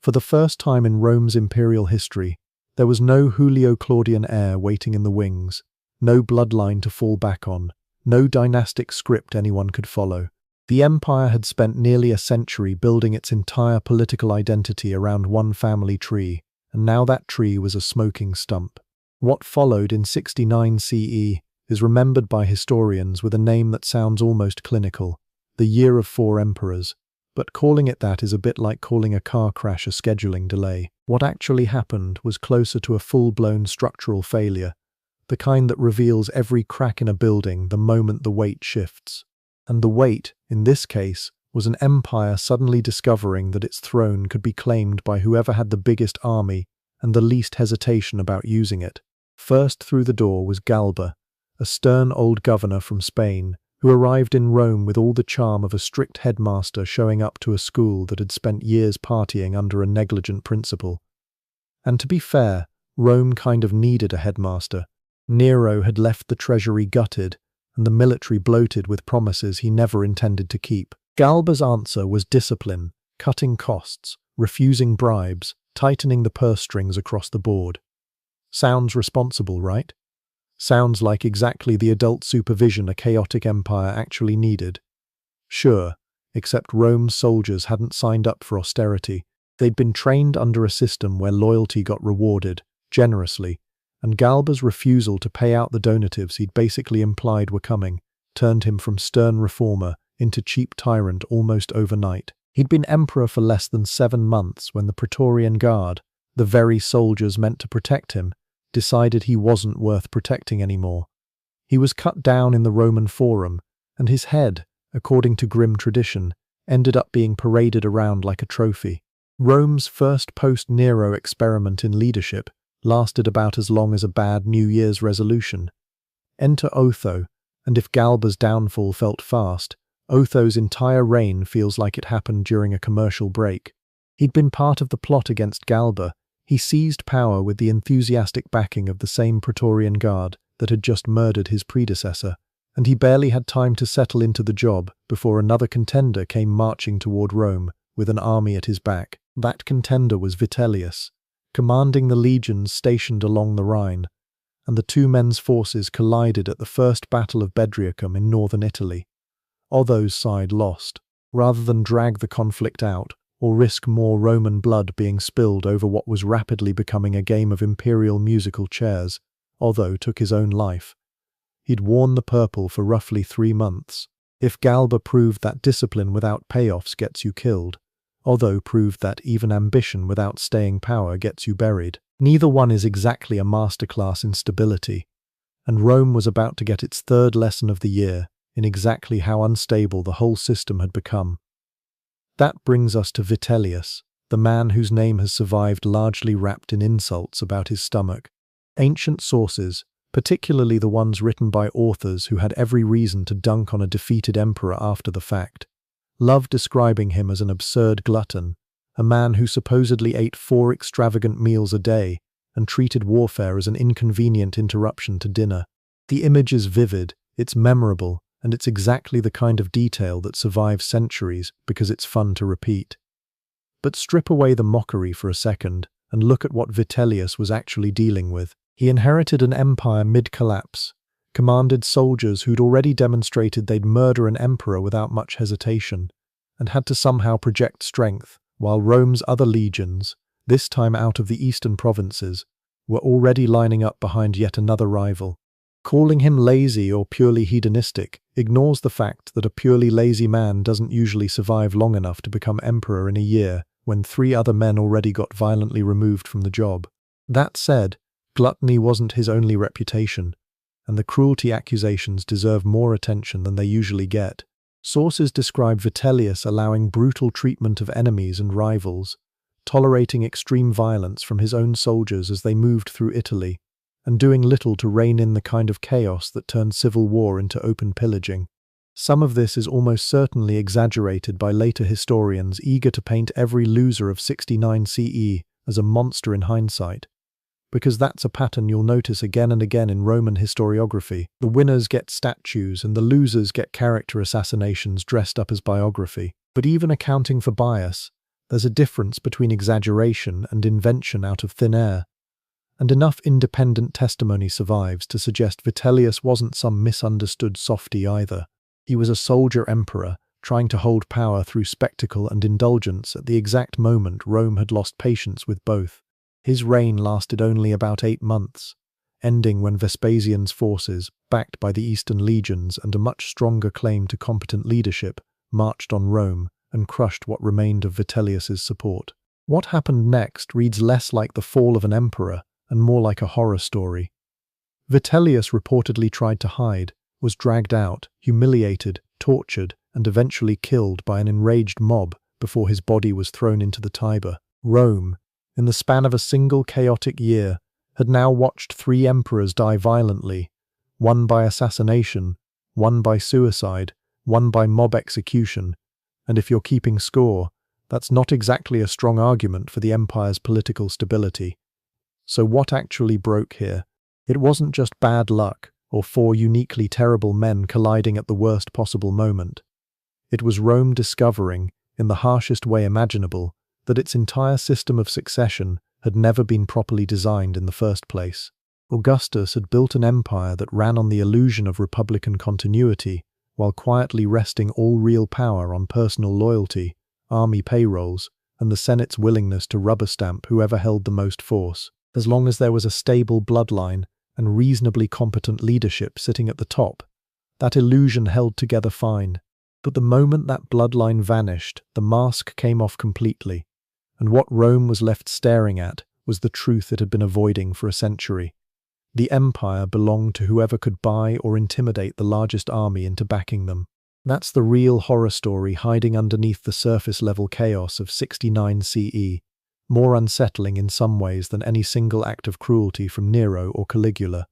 Speaker 1: For the first time in Rome's imperial history, there was no Julio Claudian heir waiting in the wings, no bloodline to fall back on, no dynastic script anyone could follow. The empire had spent nearly a century building its entire political identity around one family tree, and now that tree was a smoking stump. What followed in 69 CE is remembered by historians with a name that sounds almost clinical, the Year of Four Emperors, but calling it that is a bit like calling a car crash a scheduling delay. What actually happened was closer to a full-blown structural failure, the kind that reveals every crack in a building the moment the weight shifts. And the weight, in this case, was an empire suddenly discovering that its throne could be claimed by whoever had the biggest army and the least hesitation about using it. First through the door was Galba, a stern old governor from Spain, who arrived in Rome with all the charm of a strict headmaster showing up to a school that had spent years partying under a negligent principal. And to be fair, Rome kind of needed a headmaster. Nero had left the treasury gutted, and the military bloated with promises he never intended to keep. Galba's answer was discipline, cutting costs, refusing bribes, tightening the purse strings across the board. Sounds responsible, right? Sounds like exactly the adult supervision a chaotic empire actually needed. Sure, except Rome's soldiers hadn't signed up for austerity. They'd been trained under a system where loyalty got rewarded, generously, and Galba's refusal to pay out the donatives he'd basically implied were coming turned him from stern reformer into cheap tyrant almost overnight. He'd been emperor for less than 7 months when the Praetorian Guard, the very soldiers meant to protect him, decided he wasn't worth protecting anymore. He was cut down in the Roman Forum, and his head, according to grim tradition, ended up being paraded around like a trophy. Rome's first post-Nero experiment in leadership lasted about as long as a bad New Year's resolution. Enter Otho, and if Galba's downfall felt fast, Otho's entire reign feels like it happened during a commercial break. He'd been part of the plot against Galba. He seized power with the enthusiastic backing of the same Praetorian Guard that had just murdered his predecessor, and he barely had time to settle into the job before another contender came marching toward Rome with an army at his back. That contender was Vitellius, commanding the legions stationed along the Rhine, and the two men's forces collided at the First Battle of Bedriacum in northern Italy. Otho's side lost. Rather than drag the conflict out, or risk more Roman blood being spilled over what was rapidly becoming a game of imperial musical chairs, Otho took his own life. He'd worn the purple for roughly 3 months. If Galba proved that discipline without payoffs gets you killed, Otho proved that even ambition without staying power gets you buried. Neither one is exactly a masterclass in stability, and Rome was about to get its third lesson of the year in exactly how unstable the whole system had become. That brings us to Vitellius, the man whose name has survived largely wrapped in insults about his stomach. Ancient sources, particularly the ones written by authors who had every reason to dunk on a defeated emperor after the fact, love describing him as an absurd glutton, a man who supposedly ate 4 extravagant meals a day and treated warfare as an inconvenient interruption to dinner. The image is vivid, it's memorable, and it's exactly the kind of detail that survives centuries because it's fun to repeat. But strip away the mockery for a second and look at what Vitellius was actually dealing with. He inherited an empire mid-collapse, commanded soldiers who'd already demonstrated they'd murder an emperor without much hesitation, and had to somehow project strength, while Rome's other legions, this time out of the eastern provinces, were already lining up behind yet another rival. Calling him lazy or purely hedonistic ignores the fact that a purely lazy man doesn't usually survive long enough to become emperor in a year when 3 other men already got violently removed from the job. That said, gluttony wasn't his only reputation, and the cruelty accusations deserve more attention than they usually get. Sources describe Vitellius allowing brutal treatment of enemies and rivals, tolerating extreme violence from his own soldiers as they moved through Italy, and doing little to rein in the kind of chaos that turned civil war into open pillaging. Some of this is almost certainly exaggerated by later historians eager to paint every loser of 69 CE as a monster in hindsight, because that's a pattern you'll notice again and again in Roman historiography. The winners get statues and the losers get character assassinations dressed up as biography. But even accounting for bias, there's a difference between exaggeration and invention out of thin air. And enough independent testimony survives to suggest Vitellius wasn't some misunderstood softy either. He was a soldier emperor, trying to hold power through spectacle and indulgence at the exact moment Rome had lost patience with both. His reign lasted only about 8 months, ending when Vespasian's forces, backed by the Eastern legions and a much stronger claim to competent leadership, marched on Rome and crushed what remained of Vitellius's support. What happened next reads less like the fall of an emperor and more like a horror story. Vitellius reportedly tried to hide, was dragged out, humiliated, tortured, and eventually killed by an enraged mob before his body was thrown into the Tiber. Rome, in the span of a single chaotic year, had now watched 3 emperors die violently, one by assassination, one by suicide, one by mob execution, and if you're keeping score, that's not exactly a strong argument for the empire's political stability. So what actually broke here? It wasn't just bad luck, or 4 uniquely terrible men colliding at the worst possible moment. It was Rome discovering, in the harshest way imaginable, that its entire system of succession had never been properly designed in the first place. Augustus had built an empire that ran on the illusion of republican continuity, while quietly resting all real power on personal loyalty, army payrolls, and the Senate's willingness to rubber-stamp whoever held the most force, as long as there was a stable bloodline and reasonably competent leadership sitting at the top. That illusion held together fine. But the moment that bloodline vanished, the mask came off completely, and what Rome was left staring at was the truth it had been avoiding for a century. The empire belonged to whoever could buy or intimidate the largest army into backing them. That's the real horror story hiding underneath the surface-level chaos of 69 CE, more unsettling in some ways than any single act of cruelty from Nero or Caligula.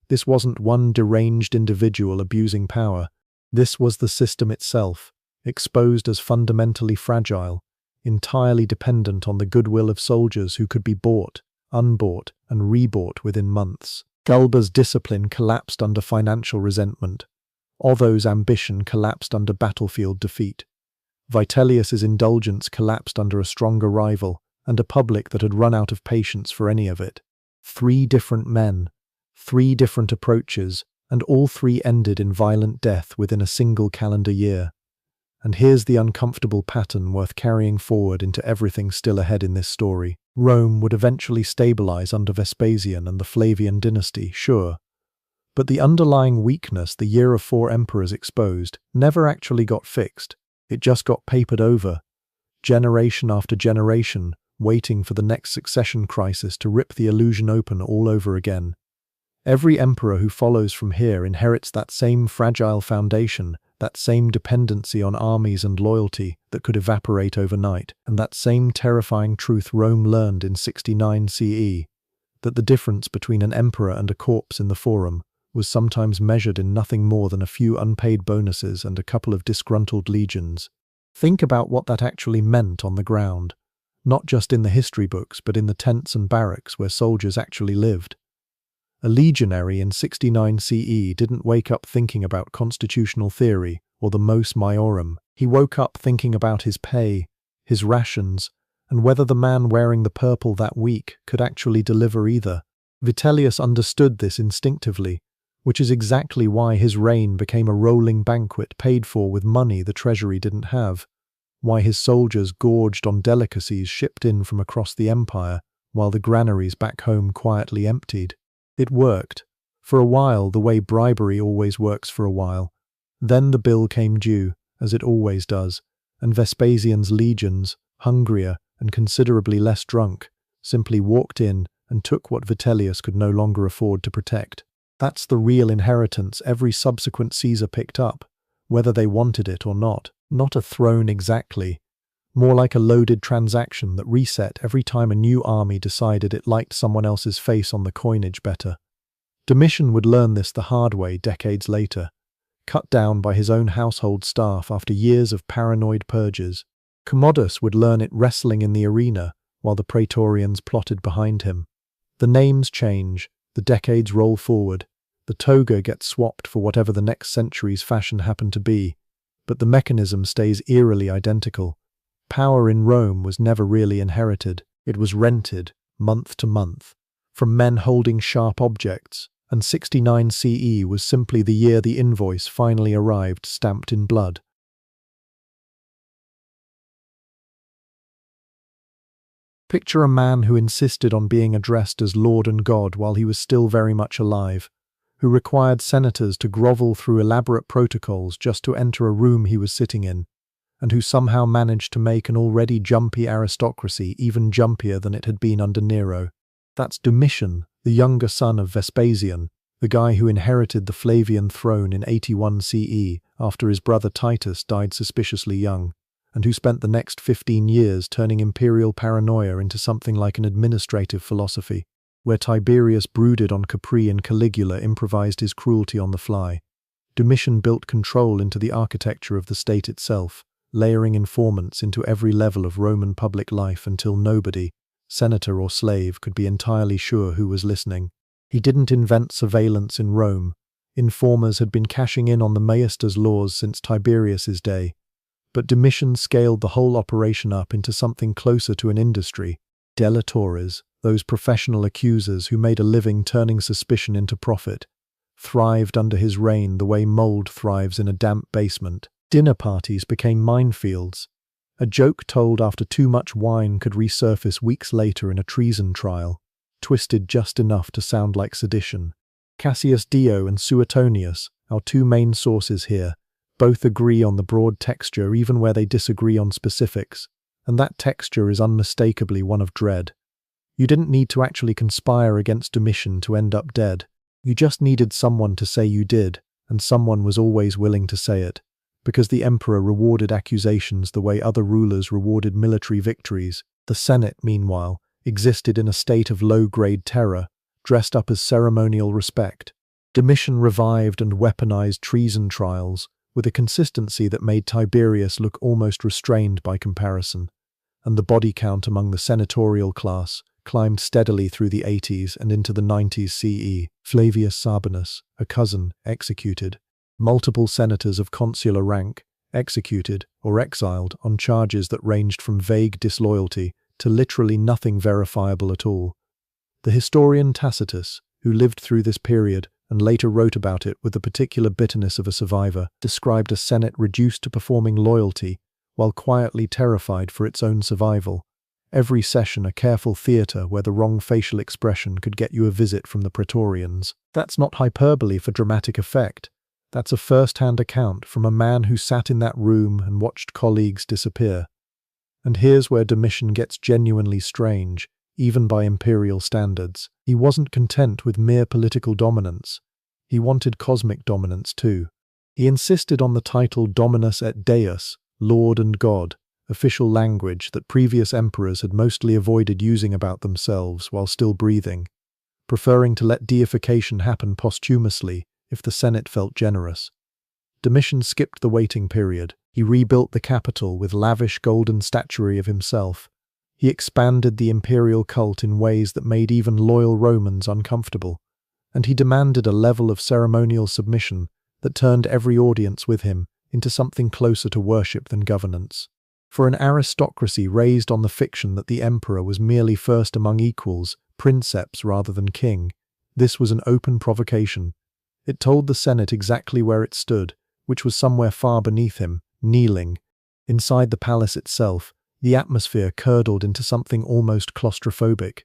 Speaker 1: This wasn't one deranged individual abusing power. This was the system itself, exposed as fundamentally fragile, entirely dependent on the goodwill of soldiers who could be bought, unbought, and rebought within months. Galba's discipline collapsed under financial resentment. Otho's ambition collapsed under battlefield defeat. Vitellius's indulgence collapsed under a stronger rival, and a public that had run out of patience for any of it. 3 different men, 3 different approaches, and all 3 ended in violent death within a single calendar year. And here's the uncomfortable pattern worth carrying forward into everything still ahead in this story. Rome would eventually stabilize under Vespasian and the Flavian dynasty, sure. But the underlying weakness the year of 4 emperors exposed never actually got fixed. It just got papered over, generation after generation, waiting for the next succession crisis to rip the illusion open all over again. Every emperor who follows from here inherits that same fragile foundation, that same dependency on armies and loyalty that could evaporate overnight, and that same terrifying truth Rome learned in 69 CE, that the difference between an emperor and a corpse in the Forum was sometimes measured in nothing more than a few unpaid bonuses and a couple of disgruntled legions. Think about what that actually meant on the ground, not just in the history books but in the tents and barracks where soldiers actually lived. A legionary in 69 CE didn't wake up thinking about constitutional theory or the mos maiorum. He woke up thinking about his pay, his rations, and whether the man wearing the purple that week could actually deliver either. Vitellius understood this instinctively, which is exactly why his reign became a rolling banquet paid for with money the treasury didn't have, why his soldiers gorged on delicacies shipped in from across the empire while the granaries back home quietly emptied. It worked, for a while the way bribery always works for a while. Then the bill came due, as it always does, and Vespasian's legions, hungrier and considerably less drunk, simply walked in and took what Vitellius could no longer afford to protect. That's the real inheritance every subsequent Caesar picked up, whether they wanted it or not. Not a throne exactly, more like a loaded transaction that reset every time a new army decided it liked someone else's face on the coinage better. Domitian would learn this the hard way decades later, cut down by his own household staff after years of paranoid purges. Commodus would learn it wrestling in the arena while the Praetorians plotted behind him. The names change, the decades roll forward, the toga gets swapped for whatever the next century's fashion happened to be, but the mechanism stays eerily identical. Power in Rome was never really inherited, it was rented, month to month, from men holding sharp objects, and 69 CE was simply the year the invoice finally arrived stamped in blood. Picture a man who insisted on being addressed as Lord and God while he was still very much alive, who required senators to grovel through elaborate protocols just to enter a room he was sitting in, and who somehow managed to make an already jumpy aristocracy even jumpier than it had been under Nero. That's Domitian, the younger son of Vespasian, the guy who inherited the Flavian throne in 81 CE after his brother Titus died suspiciously young, and who spent the next 15 years turning imperial paranoia into something like an administrative philosophy, where Tiberius brooded on Capri and Caligula improvised his cruelty on the fly. Domitian built control into the architecture of the state itself, layering informants into every level of Roman public life until nobody, senator or slave, could be entirely sure who was listening. He didn't invent surveillance in Rome. Informers had been cashing in on the Maiesta's laws since Tiberius's day. But Domitian scaled the whole operation up into something closer to an industry. Delatores, those professional accusers who made a living turning suspicion into profit, thrived under his reign the way mold thrives in a damp basement. Dinner parties became minefields. A joke told after too much wine could resurface weeks later in a treason trial, twisted just enough to sound like sedition. Cassius Dio and Suetonius, our two main sources here, both agree on the broad texture even where they disagree on specifics, and that texture is unmistakably one of dread. You didn't need to actually conspire against Domitian to end up dead. You just needed someone to say you did, and someone was always willing to say it, because the emperor rewarded accusations the way other rulers rewarded military victories. The Senate, meanwhile, existed in a state of low-grade terror, dressed up as ceremonial respect. Domitian revived and weaponized treason trials, with a consistency that made Tiberius look almost restrained by comparison, and the body count among the senatorial class climbed steadily through the 80s and into the 90s CE. Flavius Sabinus, a cousin, executed. Multiple senators of consular rank, executed or exiled on charges that ranged from vague disloyalty to literally nothing verifiable at all. The historian Tacitus, who lived through this period and later wrote about it with the particular bitterness of a survivor, described a Senate reduced to performing loyalty while quietly terrified for its own survival. Every session a careful theatre where the wrong facial expression could get you a visit from the Praetorians. That's not hyperbole for dramatic effect. That's a first-hand account from a man who sat in that room and watched colleagues disappear. And here's where Domitian gets genuinely strange, even by imperial standards. He wasn't content with mere political dominance. He wanted cosmic dominance too. He insisted on the title Dominus et Deus, Lord and God, official language that previous emperors had mostly avoided using about themselves while still breathing, preferring to let deification happen posthumously if the Senate felt generous. Domitian skipped the waiting period. He rebuilt the Capitol with lavish golden statuary of himself. He expanded the imperial cult in ways that made even loyal Romans uncomfortable, and he demanded a level of ceremonial submission that turned every audience with him into something closer to worship than governance. For an aristocracy raised on the fiction that the emperor was merely first among equals, princeps rather than king, this was an open provocation. It told the Senate exactly where it stood, which was somewhere far beneath him, kneeling. Inside the palace itself, the atmosphere curdled into something almost claustrophobic.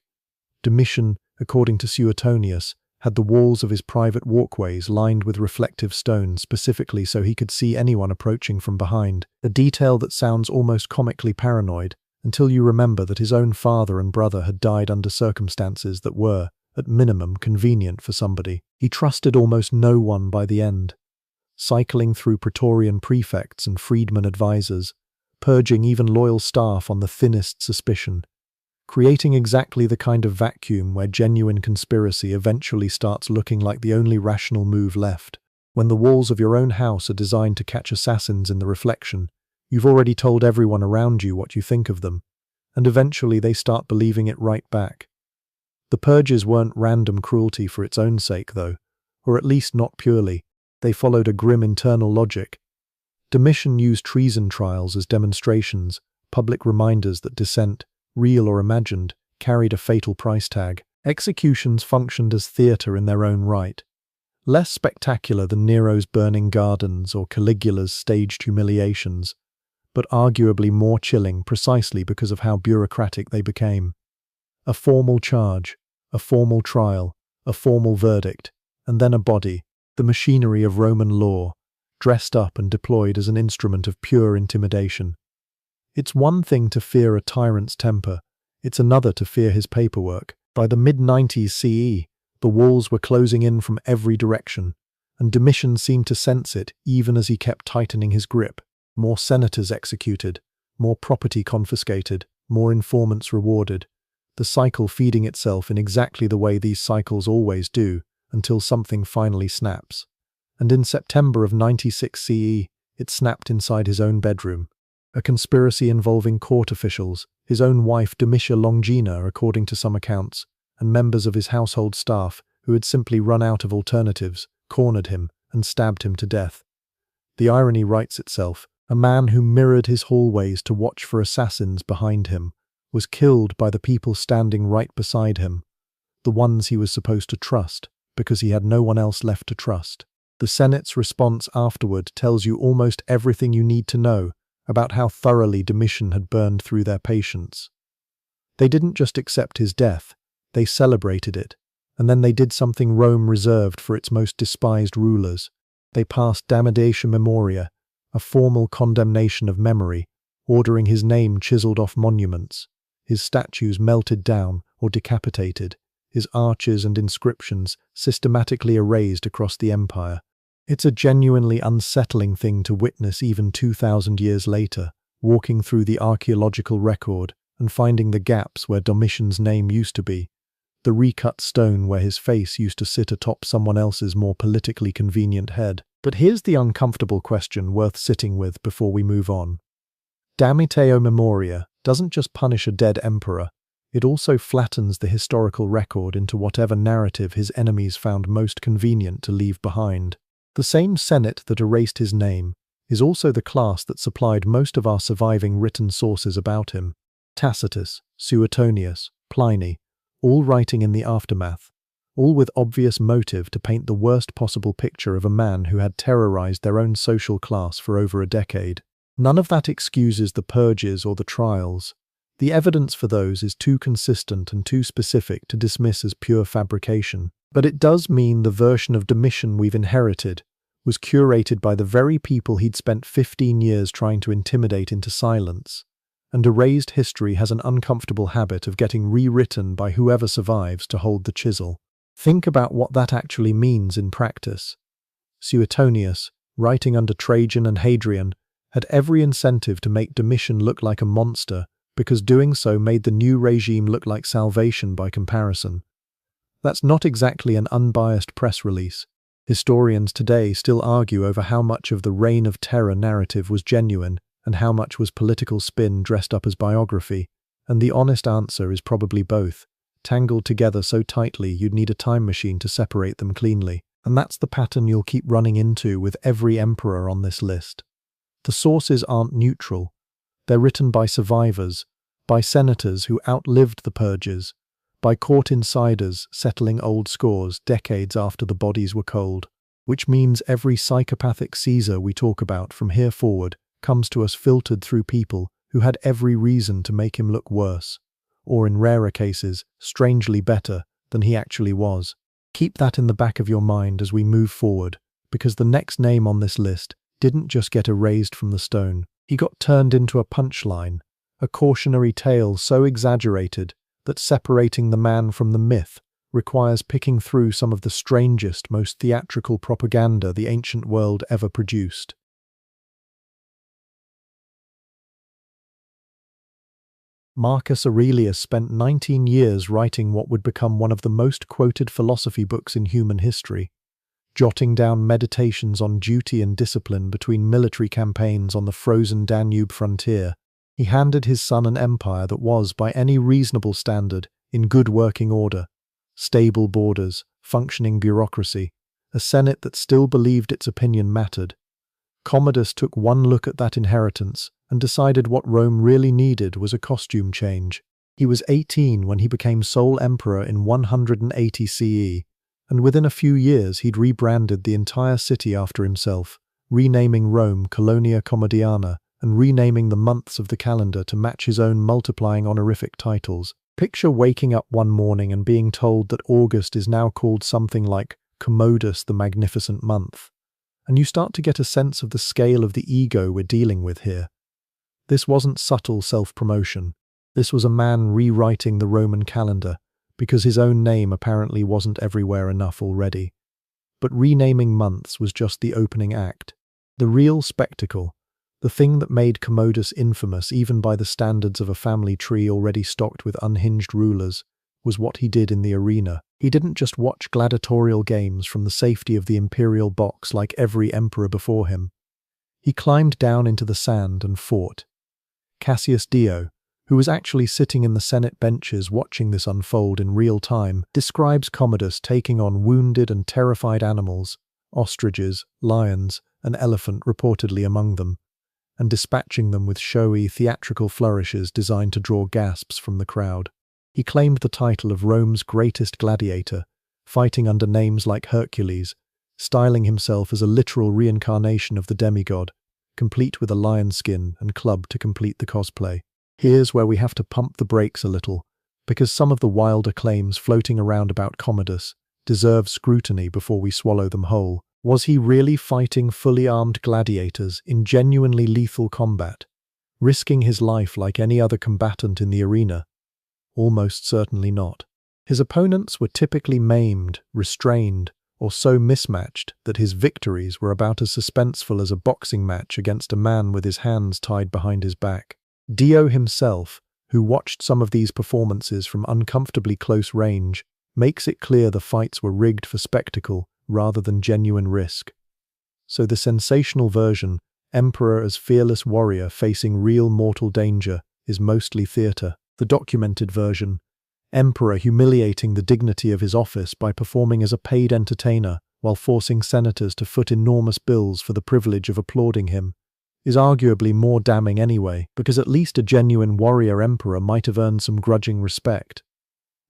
Speaker 1: Domitian, according to Suetonius, had the walls of his private walkways lined with reflective stone specifically so he could see anyone approaching from behind, a detail that sounds almost comically paranoid, until you remember that his own father and brother had died under circumstances that were, at minimum, convenient for somebody. He trusted almost no one by the end. Cycling through Praetorian prefects and freedman advisors, purging even loyal staff on the thinnest suspicion, creating exactly the kind of vacuum where genuine conspiracy eventually starts looking like the only rational move left. When the walls of your own house are designed to catch assassins in the reflection, you've already told everyone around you what you think of them, and eventually they start believing it right back. The purges weren't random cruelty for its own sake, though, or at least not purely. They followed a grim internal logic. Domitian used treason trials as demonstrations, public reminders that dissent, real or imagined, carried a fatal price tag. Executions functioned as theatre in their own right. Less spectacular than Nero's burning gardens or Caligula's staged humiliations, but arguably more chilling precisely because of how bureaucratic they became. A formal charge, a formal trial, a formal verdict, and then a body, the machinery of Roman law, dressed up and deployed as an instrument of pure intimidation. It's one thing to fear a tyrant's temper, it's another to fear his paperwork. By the mid-90s CE, the walls were closing in from every direction, and Domitian seemed to sense it even as he kept tightening his grip. More senators executed, more property confiscated, more informants rewarded, the cycle feeding itself in exactly the way these cycles always do, until something finally snaps. And in September of 96 CE, it snapped inside his own bedroom. A conspiracy involving court officials, his own wife Domitia Longina according to some accounts, and members of his household staff who had simply run out of alternatives, cornered him, and stabbed him to death. The irony writes itself. A man who mirrored his hallways to watch for assassins behind him was killed by the people standing right beside him, the ones he was supposed to trust, because he had no one else left to trust. The Senate's response afterward tells you almost everything you need to know about how thoroughly Domitian had burned through their patience. They didn't just accept his death, they celebrated it, and then they did something Rome reserved for its most despised rulers. They passed damnatio memoria, a formal condemnation of memory, ordering his name chiseled off monuments, his statues melted down or decapitated, his arches and inscriptions systematically erased across the empire. It's a genuinely unsettling thing to witness even 2,000 years later, walking through the archaeological record and finding the gaps where Domitian's name used to be, the recut stone where his face used to sit atop someone else's more politically convenient head. But here's the uncomfortable question worth sitting with before we move on. Damnatio memoria doesn't just punish a dead emperor, it also flattens the historical record into whatever narrative his enemies found most convenient to leave behind. The same Senate that erased his name is also the class that supplied most of our surviving written sources about him. Tacitus, Suetonius, Pliny, all writing in the aftermath, all with obvious motive to paint the worst possible picture of a man who had terrorized their own social class for over a decade. None of that excuses the purges or the trials. The evidence for those is too consistent and too specific to dismiss as pure fabrication. But it does mean the version of Domitian we've inherited was curated by the very people he'd spent 15 years trying to intimidate into silence. And erased history has an uncomfortable habit of getting rewritten by whoever survives to hold the chisel. Think about what that actually means in practice. Suetonius, writing under Trajan and Hadrian, had every incentive to make Domitian look like a monster, because doing so made the new regime look like salvation by comparison. That's not exactly an unbiased press release. Historians today still argue over how much of the Reign of Terror narrative was genuine and how much was political spin dressed up as biography, and the honest answer is probably both, tangled together so tightly you'd need a time machine to separate them cleanly. And that's the pattern you'll keep running into with every emperor on this list. The sources aren't neutral. They're written by survivors, by senators who outlived the purges, by court insiders settling old scores decades after the bodies were cold, which means every psychopathic Caesar we talk about from here forward comes to us filtered through people who had every reason to make him look worse, or in rarer cases, strangely better than he actually was. Keep that in the back of your mind as we move forward, because the next name on this list didn't just get erased from the stone. He got turned into a punchline, a cautionary tale so exaggerated that separating the man from the myth requires picking through some of the strangest, most theatrical propaganda the ancient world ever produced. Marcus Aurelius spent 19 years writing what would become one of the most quoted philosophy books in human history, jotting down meditations on duty and discipline between military campaigns on the frozen Danube frontier. He handed his son an empire that was, by any reasonable standard, in good working order, stable borders, functioning bureaucracy, a senate that still believed its opinion mattered. Commodus took one look at that inheritance and decided what Rome really needed was a costume change. He was 18 when he became sole emperor in 180 CE, and within a few years he'd rebranded the entire city after himself, renaming Rome Colonia Commodiana and renaming the months of the calendar to match his own multiplying honorific titles. Picture waking up one morning and being told that August is now called something like Commodus the Magnificent Month, and you start to get a sense of the scale of the ego we're dealing with here. This wasn't subtle self-promotion. This was a man rewriting the Roman calendar, because his own name apparently wasn't everywhere enough already. But renaming months was just the opening act. The real spectacle, the thing that made Commodus infamous even by the standards of a family tree already stocked with unhinged rulers, was what he did in the arena. He didn't just watch gladiatorial games from the safety of the imperial box like every emperor before him. He climbed down into the sand and fought. Cassius Dio, who was actually sitting in the Senate benches watching this unfold in real time, describes Commodus taking on wounded and terrified animals, ostriches, lions, an elephant reportedly among them, and dispatching them with showy, theatrical flourishes designed to draw gasps from the crowd. He claimed the title of Rome's greatest gladiator, fighting under names like Hercules, styling himself as a literal reincarnation of the demigod, complete with a lion skin and club to complete the cosplay. Here's where we have to pump the brakes a little, because some of the wilder claims floating around about Commodus deserve scrutiny before we swallow them whole. Was he really fighting fully armed gladiators in genuinely lethal combat, risking his life like any other combatant in the arena? Almost certainly not. His opponents were typically maimed, restrained, or so mismatched that his victories were about as suspenseful as a boxing match against a man with his hands tied behind his back. Dio himself, who watched some of these performances from uncomfortably close range, makes it clear the fights were rigged for spectacle rather than genuine risk. So the sensational version, Emperor as fearless warrior facing real mortal danger, is mostly theatre. The documented version, Emperor humiliating the dignity of his office by performing as a paid entertainer while forcing senators to foot enormous bills for the privilege of applauding him, is arguably more damning anyway, because at least a genuine warrior emperor might have earned some grudging respect.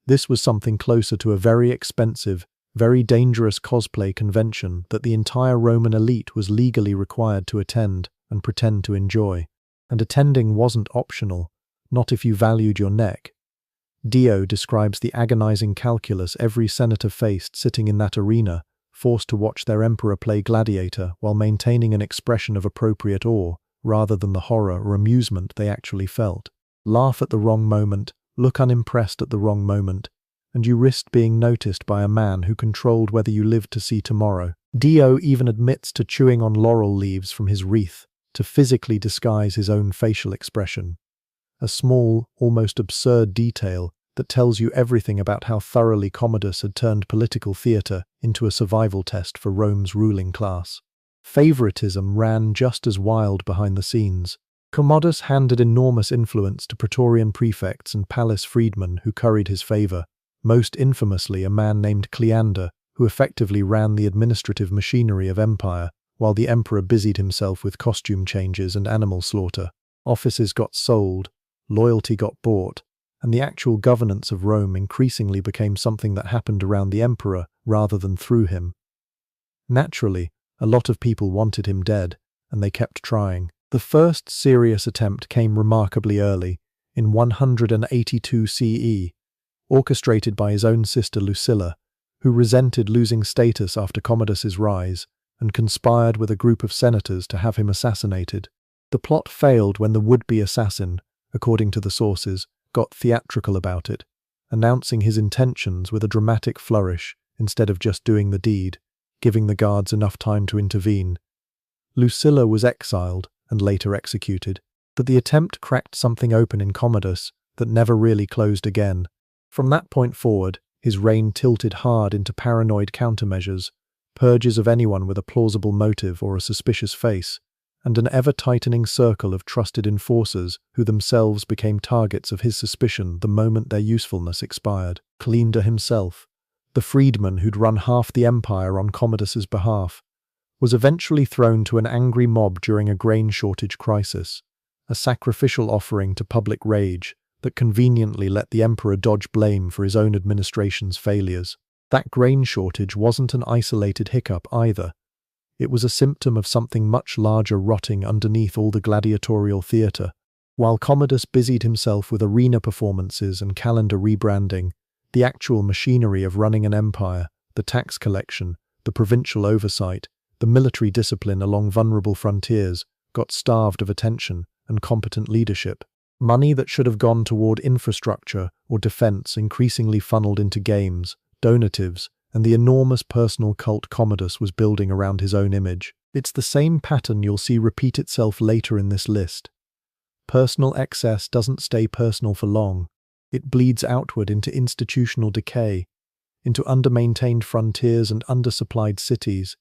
Speaker 1: This was something closer to a very expensive, very dangerous cosplay convention that the entire Roman elite was legally required to attend and pretend to enjoy. And attending wasn't optional, not if you valued your neck. Dio describes the agonizing calculus every senator faced sitting in that arena, forced to watch their emperor play gladiator while maintaining an expression of appropriate awe, rather than the horror or amusement they actually felt. Laugh at the wrong moment, look unimpressed at the wrong moment, and you risked being noticed by a man who controlled whether you lived to see tomorrow. Dio even admits to chewing on laurel leaves from his wreath to physically disguise his own facial expression. A small, almost absurd detail that tells you everything about how thoroughly Commodus had turned political theatre into a survival test for Rome's ruling class. Favoritism ran just as wild behind the scenes. Commodus handed enormous influence to praetorian prefects and palace freedmen who curried his favour, most infamously a man named Cleander, who effectively ran the administrative machinery of empire, while the emperor busied himself with costume changes and animal slaughter. Offices got sold, loyalty got bought, and the actual governance of Rome increasingly became something that happened around the emperor rather than through him. Naturally, a lot of people wanted him dead, and they kept trying. The first serious attempt came remarkably early, in 182 CE, orchestrated by his own sister Lucilla, who resented losing status after Commodus's rise, and conspired with a group of senators to have him assassinated. The plot failed when the would-be assassin, according to the sources, got theatrical about it, announcing his intentions with a dramatic flourish instead of just doing the deed, giving the guards enough time to intervene. Lucilla was exiled and later executed. That the attempt cracked something open in Commodus that never really closed again. From that point forward, his reign tilted hard into paranoid countermeasures, purges of anyone with a plausible motive or a suspicious face, and an ever-tightening circle of trusted enforcers who themselves became targets of his suspicion the moment their usefulness expired. Cleander himself, the freedman who'd run half the empire on Commodus's behalf, was eventually thrown to an angry mob during a grain shortage crisis, a sacrificial offering to public rage that conveniently let the emperor dodge blame for his own administration's failures. That grain shortage wasn't an isolated hiccup either. It was a symptom of something much larger rotting underneath all the gladiatorial theatre. While Commodus busied himself with arena performances and calendar rebranding, the actual machinery of running an empire, the tax collection, the provincial oversight, the military discipline along vulnerable frontiers, got starved of attention and competent leadership. Money that should have gone toward infrastructure or defense increasingly funneled into games, donatives, and the enormous personal cult Commodus was building around his own image. It's the same pattern you'll see repeat itself later in this list. Personal excess doesn't stay personal for long. It bleeds outward into institutional decay, into under-maintained frontiers and undersupplied cities,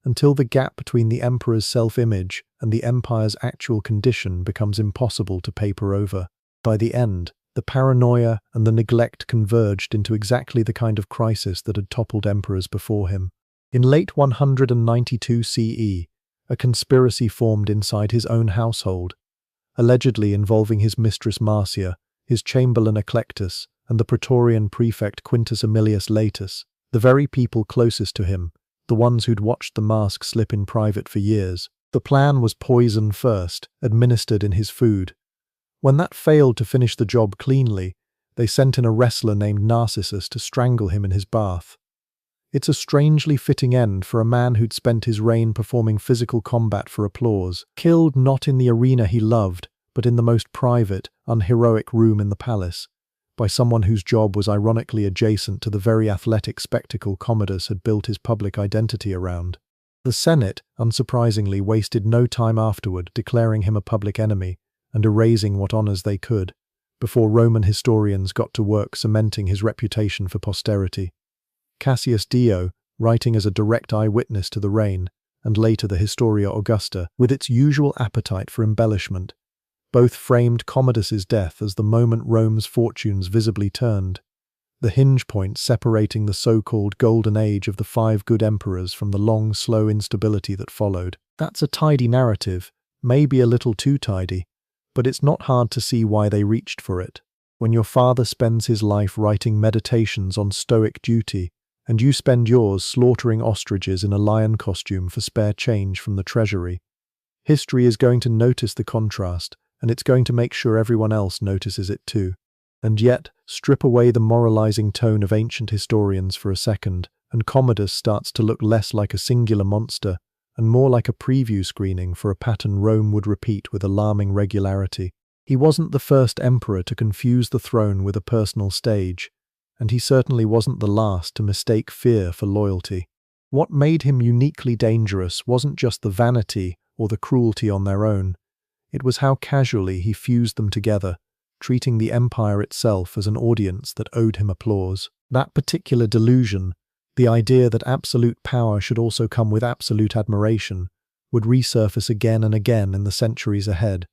Speaker 1: until the gap between the emperor's self-image and the empire's actual condition becomes impossible to paper over. By the end, the paranoia and the neglect converged into exactly the kind of crisis that had toppled emperors before him. In late 192 CE, a conspiracy formed inside his own household, allegedly involving his mistress Marcia, his chamberlain Eclectus, and the Praetorian prefect Quintus Aemilius Latus, the very people closest to him, the ones who'd watched the mask slip in private for years. The plan was poison first, administered in his food. When that failed to finish the job cleanly, they sent in a wrestler named Narcissus to strangle him in his bath. It's a strangely fitting end for a man who'd spent his reign performing physical combat for applause, killed not in the arena he loved, but in the most private, unheroic room in the palace, by someone whose job was ironically adjacent to the very athletic spectacle Commodus had built his public identity around. The Senate, unsurprisingly, wasted no time afterward declaring him a public enemy and erasing what honors they could, before Roman historians got to work cementing his reputation for posterity. Cassius Dio, writing as a direct eyewitness to the reign, and later the Historia Augusta, with its usual appetite for embellishment, both framed Commodus's death as the moment Rome's fortunes visibly turned, the hinge point separating the so-called golden age of the 5 good emperors from the long, slow instability that followed. That's a tidy narrative, maybe a little too tidy, but it's not hard to see why they reached for it. When your father spends his life writing meditations on stoic duty, and you spend yours slaughtering ostriches in a lion costume for spare change from the treasury, history is going to notice the contrast, and it's going to make sure everyone else notices it too. And yet, strip away the moralizing tone of ancient historians for a second, and Commodus starts to look less like a singular monster, and more like a preview screening for a pattern Rome would repeat with alarming regularity. He wasn't the first emperor to confuse the throne with a personal stage, and he certainly wasn't the last to mistake fear for loyalty. What made him uniquely dangerous wasn't just the vanity or the cruelty on their own. It was how casually he fused them together, treating the empire itself as an audience that owed him applause. That particular delusion, the idea that absolute power should also come with absolute admiration, would resurface again and again in the centuries ahead,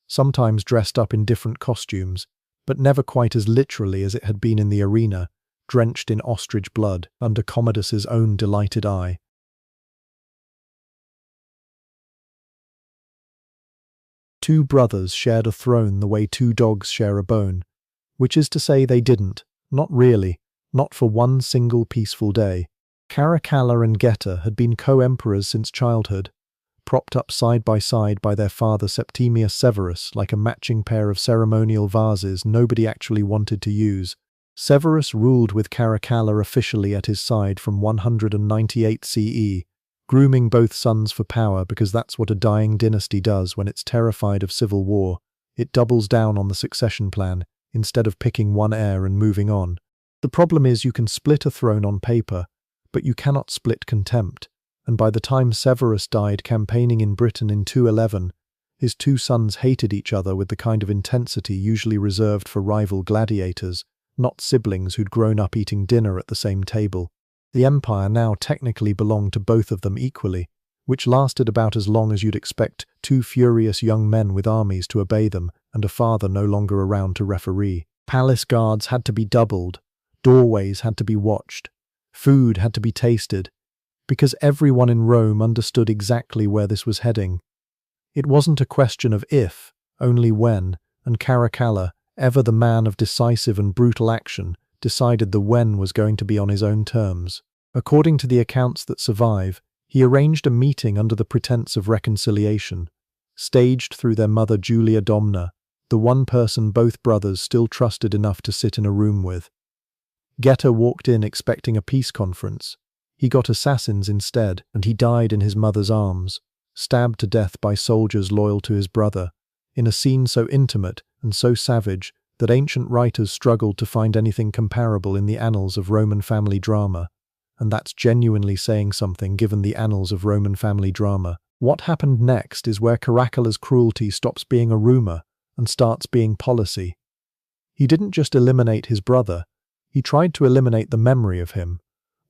Speaker 1: sometimes dressed up in different costumes, but never quite as literally as it had been in the arena, drenched in ostrich blood under Commodus's own delighted eye. Two brothers shared a throne the way two dogs share a bone, which is to say they didn't, not really, not for one single peaceful day. Caracalla and Geta had been co-emperors since childhood, propped up side by their father Septimius Severus like a matching pair of ceremonial vases nobody actually wanted to use. Severus ruled with Caracalla officially at his side from 198 CE, grooming both sons for power because that's what a dying dynasty does when it's terrified of civil war. It doubles down on the succession plan, instead of picking one heir and moving on. The problem is you can split a throne on paper, but you cannot split contempt, and by the time Severus died campaigning in Britain in 211, His two sons hated each other with the kind of intensity usually reserved for rival gladiators, not siblings who'd grown up eating dinner at the same table. The empire now technically belonged to both of them equally, which lasted about as long as you'd expect two furious young men with armies to obey them and a father no longer around to referee. Palace guards had to be doubled, doorways had to be watched, food had to be tasted, because everyone in Rome understood exactly where this was heading. It wasn't a question of if, only when, and Caracalla, ever the man of decisive and brutal action, decided the when was going to be on his own terms. According to the accounts that survive, he arranged a meeting under the pretense of reconciliation, staged through their mother Julia Domna, the one person both brothers still trusted enough to sit in a room with. Geta walked in expecting a peace conference. He got assassins instead, and he died in his mother's arms, stabbed to death by soldiers loyal to his brother, in a scene so intimate and so savage that ancient writers struggled to find anything comparable in the annals of Roman family drama. And that's genuinely saying something given the annals of Roman family drama. What happened next is where Caracalla's cruelty stops being a rumor and starts being policy. He didn't just eliminate his brother, he tried to eliminate the memory of him,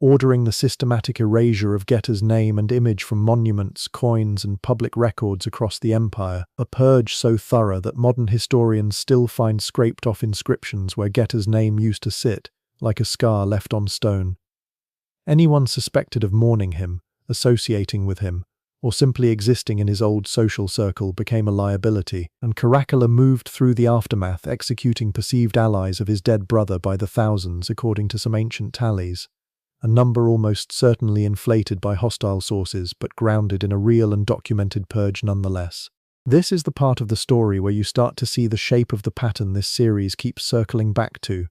Speaker 1: ordering the systematic erasure of Geta's name and image from monuments, coins, and public records across the empire, a purge so thorough that modern historians still find scraped-off inscriptions where Geta's name used to sit, like a scar left on stone. Anyone suspected of mourning him, associating with him, or simply existing in his old social circle became a liability, and Caracalla moved through the aftermath executing perceived allies of his dead brother by the thousands according to some ancient tallies, a number almost certainly inflated by hostile sources but grounded in a real and documented purge nonetheless. This is the part of the story where you start to see the shape of the pattern this series keeps circling back to,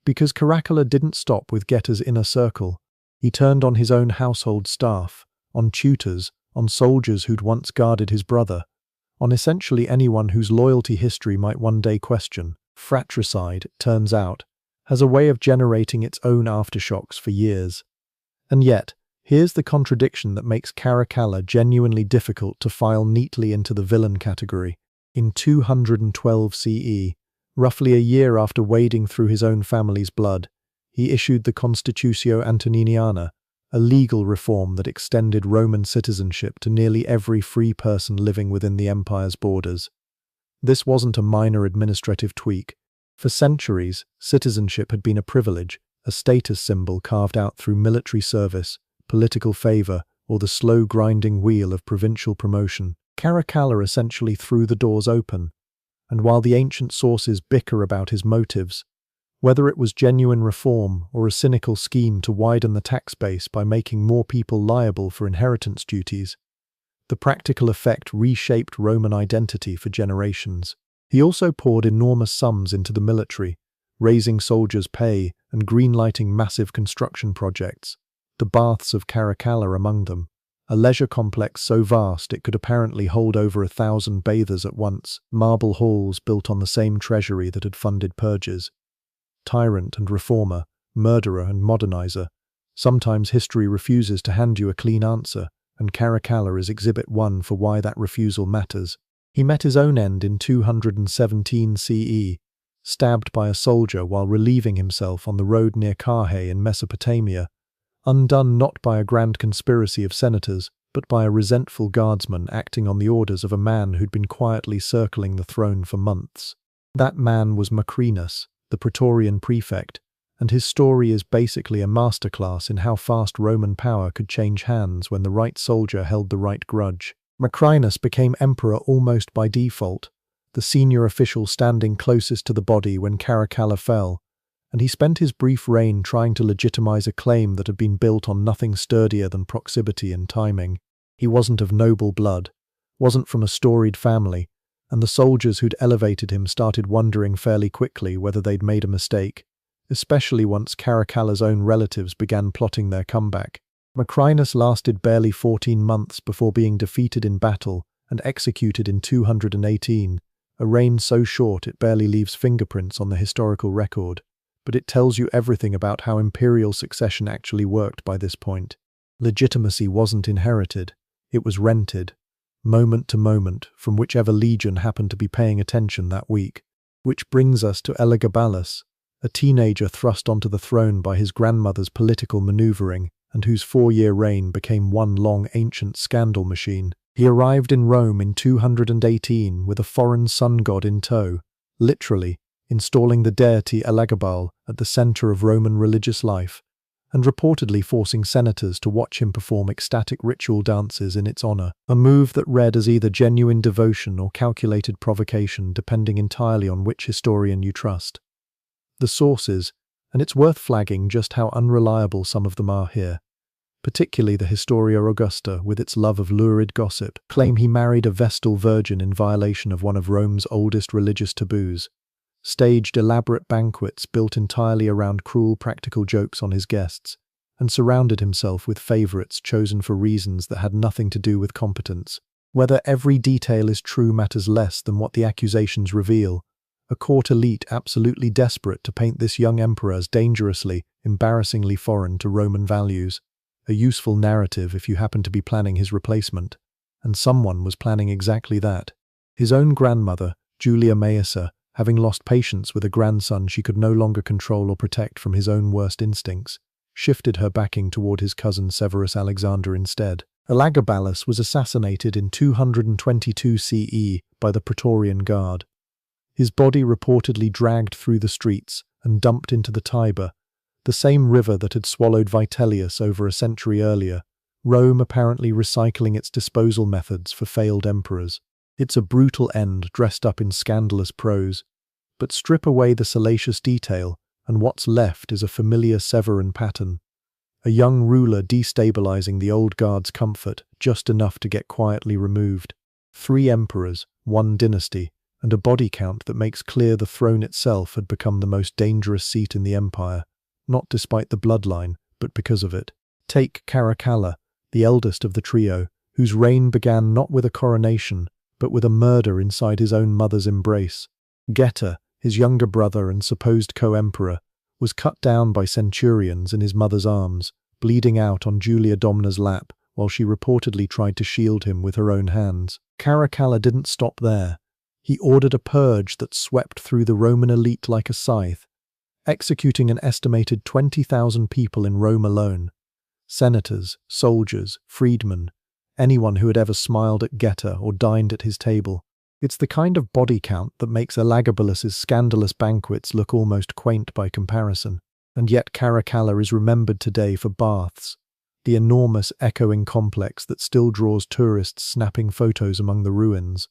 Speaker 1: because Caracalla didn't stop with Geta's inner circle. He turned on his own household staff, on tutors, on soldiers who'd once guarded his brother, on essentially anyone whose loyalty history might one day question. Fratricide, it turns out, has a way of generating its own aftershocks for years. And yet, here's the contradiction that makes Caracalla genuinely difficult to file neatly into the villain category. In 212 CE, roughly a year after wading through his own family's blood, he issued the Constitutio Antoniniana, a legal reform that extended Roman citizenship to nearly every free person living within the empire's borders. This wasn't a minor administrative tweak. For centuries, citizenship had been a privilege, a status symbol carved out through military service, political favor, or the slow grinding wheel of provincial promotion. Caracalla essentially threw the doors open, and while the ancient sources bicker about his motives, whether it was genuine reform or a cynical scheme to widen the tax base by making more people liable for inheritance duties, the practical effect reshaped Roman identity for generations. He also poured enormous sums into the military, raising soldiers' pay and greenlighting massive construction projects, the Baths of Caracalla among them, a leisure complex so vast it could apparently hold over 1,000 bathers at once, marble halls built on the same treasury that had funded purges. Tyrant and reformer, murderer and modernizer. Sometimes history refuses to hand you a clean answer, and Caracalla is exhibit 1 for why that refusal matters. He met his own end in 217 CE, stabbed by a soldier while relieving himself on the road near Carrhae in Mesopotamia, undone not by a grand conspiracy of senators, but by a resentful guardsman acting on the orders of a man who'd been quietly circling the throne for months. That man was Macrinus, the Praetorian prefect, and his story is basically a masterclass in how fast Roman power could change hands when the right soldier held the right grudge. Macrinus became emperor almost by default, the senior official standing closest to the body when Caracalla fell, and he spent his brief reign trying to legitimize a claim that had been built on nothing sturdier than proximity and timing. He wasn't of noble blood, wasn't from a storied family, and the soldiers who'd elevated him started wondering fairly quickly whether they'd made a mistake, especially once Caracalla's own relatives began plotting their comeback. Macrinus lasted barely 14 months before being defeated in battle and executed in 218, a reign so short it barely leaves fingerprints on the historical record, but it tells you everything about how imperial succession actually worked by this point. Legitimacy wasn't inherited, it was rented. moment to moment, from whichever legion happened to be paying attention that week. Which brings us to Elagabalus, a teenager thrust onto the throne by his grandmother's political maneuvering, and whose 4-year reign became one long ancient scandal machine. He arrived in Rome in 218 with a foreign sun god in tow, literally installing the deity Elagabal at the center of Roman religious life, and reportedly forcing senators to watch him perform ecstatic ritual dances in its honor, a move that read as either genuine devotion or calculated provocation, depending entirely on which historian you trust. The sources, and it's worth flagging just how unreliable some of them are here, particularly the Historia Augusta with its love of lurid gossip, claim he married a Vestal virgin in violation of one of Rome's oldest religious taboos, staged elaborate banquets built entirely around cruel practical jokes on his guests, and surrounded himself with favorites chosen for reasons that had nothing to do with competence. Whether every detail is true matters less than what the accusations reveal. A court elite absolutely desperate to paint this young emperor as dangerously, embarrassingly foreign to Roman values. A useful narrative if you happen to be planning his replacement. And someone was planning exactly that. His own grandmother, Julia Maesa, having lost patience with a grandson she could no longer control or protect from his own worst instincts, shifted her backing toward his cousin Severus Alexander instead. Elagabalus was assassinated in 222 CE by the Praetorian Guard. His body reportedly dragged through the streets and dumped into the Tiber, the same river that had swallowed Vitellius over a century earlier, Rome apparently recycling its disposal methods for failed emperors. It's a brutal end dressed up in scandalous prose, but strip away the salacious detail, and what's left is a familiar Severan pattern. A young ruler destabilizing the old guard's comfort just enough to get quietly removed. 3 emperors, 1 dynasty, and a body count that makes clear the throne itself had become the most dangerous seat in the empire, not despite the bloodline, but because of it. Take Caracalla, the eldest of the trio, whose reign began not with a coronation, but with a murder inside his own mother's embrace. Geta, his younger brother and supposed co-emperor, was cut down by centurions in his mother's arms, bleeding out on Julia Domna's lap while she reportedly tried to shield him with her own hands. Caracalla didn't stop there. He ordered a purge that swept through the Roman elite like a scythe, executing an estimated 20,000 people in Rome alone. Senators, soldiers, freedmen, anyone who had ever smiled at Geta or dined at his table. It's the kind of body count that makes Elagabalus's scandalous banquets look almost quaint by comparison. And yet Caracalla is remembered today for baths, the enormous echoing complex that still draws tourists snapping photos among the ruins.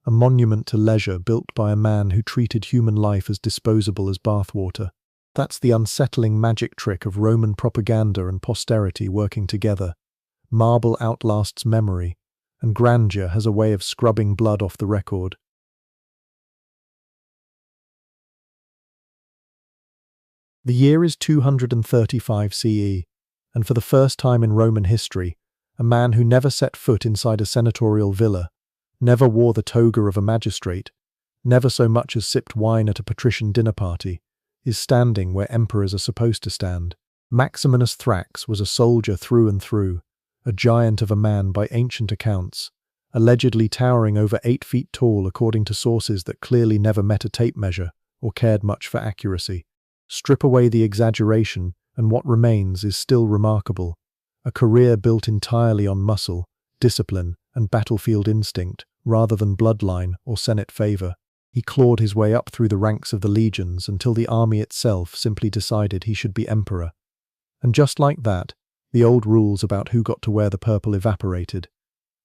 Speaker 1: A monument to leisure built by a man who treated human life as disposable as bathwater. That's the unsettling magic trick of Roman propaganda and posterity working together. Marble outlasts memory, and grandeur has a way of scrubbing blood off the record. The year is 235 CE, and for the first time in Roman history, a man who never set foot inside a senatorial villa, never wore the toga of a magistrate, never so much as sipped wine at a patrician dinner party, is standing where emperors are supposed to stand. Maximinus Thrax was a soldier through and through, a giant of a man by ancient accounts, allegedly towering over 8 feet tall according to sources that clearly never met a tape measure or cared much for accuracy. Strip away the exaggeration, and what remains is still remarkable. A career built entirely on muscle, discipline, and battlefield instinct, rather than bloodline or Senate favor. He clawed his way up through the ranks of the legions until the army itself simply decided he should be emperor. And just like that, the old rules about who got to wear the purple evaporated.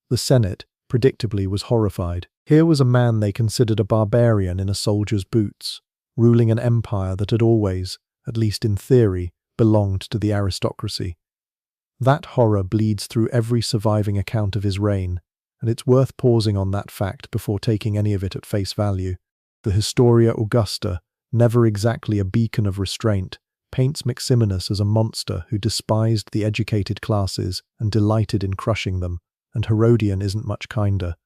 Speaker 1: The Senate, predictably, was horrified. Here was a man they considered a barbarian in a soldier's boots, ruling an empire that had always, at least in theory, belonged to the aristocracy. That horror bleeds through every surviving account of his reign, and it's worth pausing on that fact before taking any of it at face value. The Historia Augusta, never exactly a beacon of restraint, paints Maximinus as a monster who despised the educated classes and delighted in crushing them, and Herodian isn't much kinder.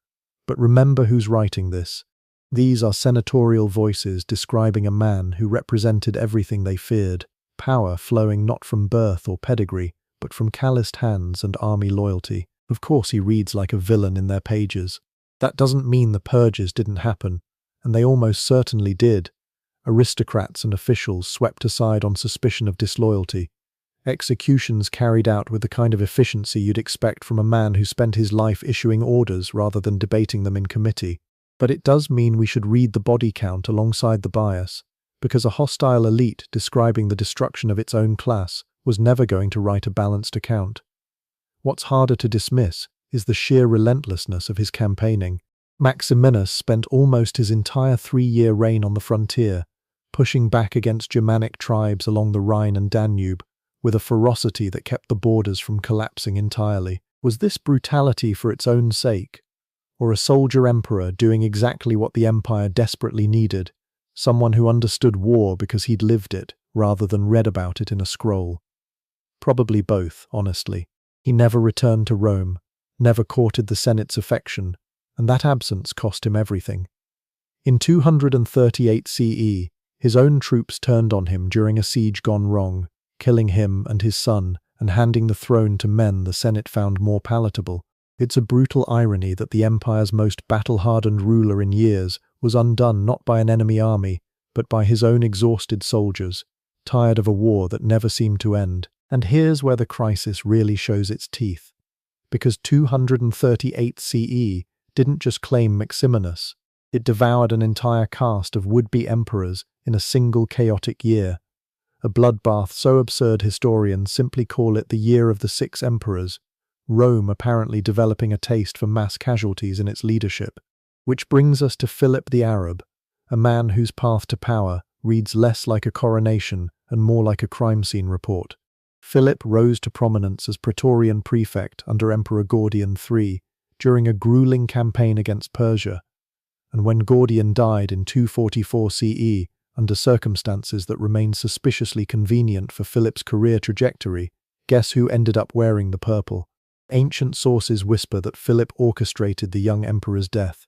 Speaker 1: But remember who's writing this. These are senatorial voices describing a man who represented everything they feared, power flowing not from birth or pedigree, but from calloused hands and army loyalty. Of course he reads like a villain in their pages. That doesn't mean the purges didn't happen, and they almost certainly did. Aristocrats and officials swept aside on suspicion of disloyalty. Executions carried out with the kind of efficiency you'd expect from a man who spent his life issuing orders rather than debating them in committee. But it does mean we should read the body count alongside the bias, because a hostile elite describing the destruction of its own class was never going to write a balanced account. What's harder to dismiss is the sheer relentlessness of his campaigning. Maximinus spent almost his entire 3-year reign on the frontier, pushing back against Germanic tribes along the Rhine and Danube, with a ferocity that kept the borders from collapsing entirely. Was this brutality for its own sake, or a soldier emperor doing exactly what the empire desperately needed, someone who understood war because he'd lived it, rather than read about it in a scroll? Probably both, honestly. He never returned to Rome, never courted the Senate's affection, and that absence cost him everything. In 238 CE, his own troops turned on him during a siege gone wrong, killing him and his son and handing the throne to men the Senate found more palatable. It's a brutal irony that the empire's most battle-hardened ruler in years was undone not by an enemy army, but by his own exhausted soldiers, tired of a war that never seemed to end. And here's where the crisis really shows its teeth. Because 238 CE didn't just claim Maximinus, it devoured an entire caste of would-be emperors in a single chaotic year. A bloodbath so absurd historians simply call it the Year of the Six Emperors, Rome apparently developing a taste for mass casualties in its leadership. Which brings us to Philip the Arab, a man whose path to power reads less like a coronation and more like a crime scene report. Philip rose to prominence as Praetorian prefect under Emperor Gordian III during a grueling campaign against Persia, and when Gordian died in 244 CE under circumstances that remained suspiciously convenient for Philip's career trajectory, guess who ended up wearing the purple? Ancient sources whisper that Philip orchestrated the young emperor's death.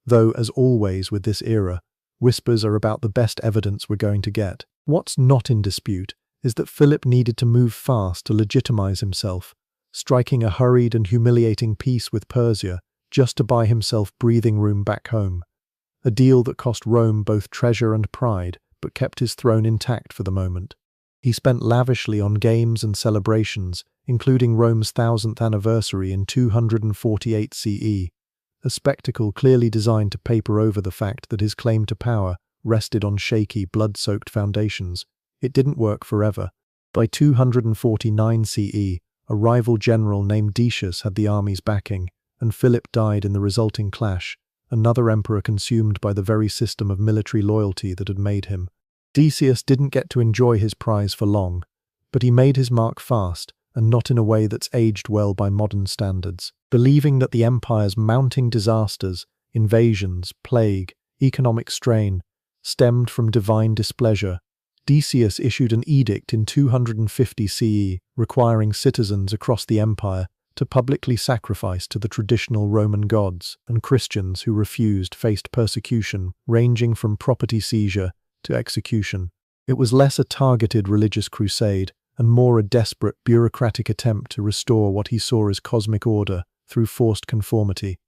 Speaker 1: Though, as always with this era, whispers are about the best evidence we're going to get. What's not in dispute is that Philip needed to move fast to legitimize himself, striking a hurried and humiliating peace with Persia just to buy himself breathing room back home. A deal that cost Rome both treasure and pride, but kept his throne intact for the moment. He spent lavishly on games and celebrations, including Rome's 1000th anniversary in 248 CE, a spectacle clearly designed to paper over the fact that his claim to power rested on shaky, blood-soaked foundations. It didn't work forever. By 249 CE, a rival general named Decius had the army's backing, and Philip died in the resulting clash, another emperor consumed by the very system of military loyalty that had made him. Decius didn't get to enjoy his prize for long, but he made his mark fast, and not in a way that's aged well by modern standards. Believing that the empire's mounting disasters, invasions, plague, economic strain, stemmed from divine displeasure, Decius issued an edict in 250 CE requiring citizens across the empire to publicly sacrifice to the traditional Roman gods, and Christians who refused faced persecution ranging from property seizure to execution. It was less a targeted religious crusade and more a desperate bureaucratic attempt to restore what he saw as cosmic order through forced conformity,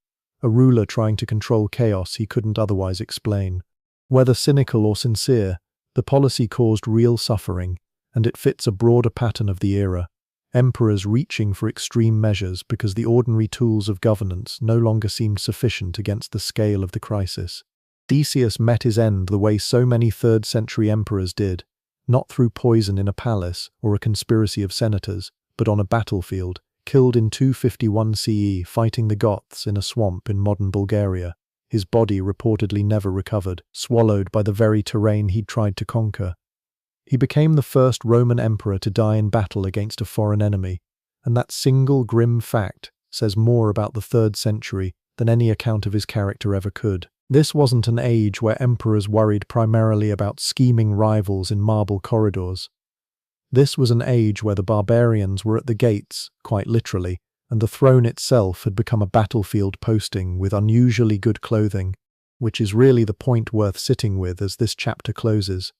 Speaker 1: a ruler trying to control chaos he couldn't otherwise explain. Whether cynical or sincere, the policy caused real suffering, and it fits a broader pattern of the era. Emperors reaching for extreme measures because the ordinary tools of governance no longer seemed sufficient against the scale of the crisis. Decius met his end the way so many 3rd century emperors did, not through poison in a palace or a conspiracy of senators, but on a battlefield, killed in 251 CE fighting the Goths in a swamp in modern Bulgaria. His body reportedly never recovered, swallowed by the very terrain he'd tried to conquer. He became the first Roman emperor to die in battle against a foreign enemy, and that single grim fact says more about the 3rd century than any account of his character ever could. This wasn't an age where emperors worried primarily about scheming rivals in marble corridors. This was an age where the barbarians were at the gates, quite literally, and the throne itself had become a battlefield posting with unusually good clothing, which is really the point worth sitting with as this chapter closes.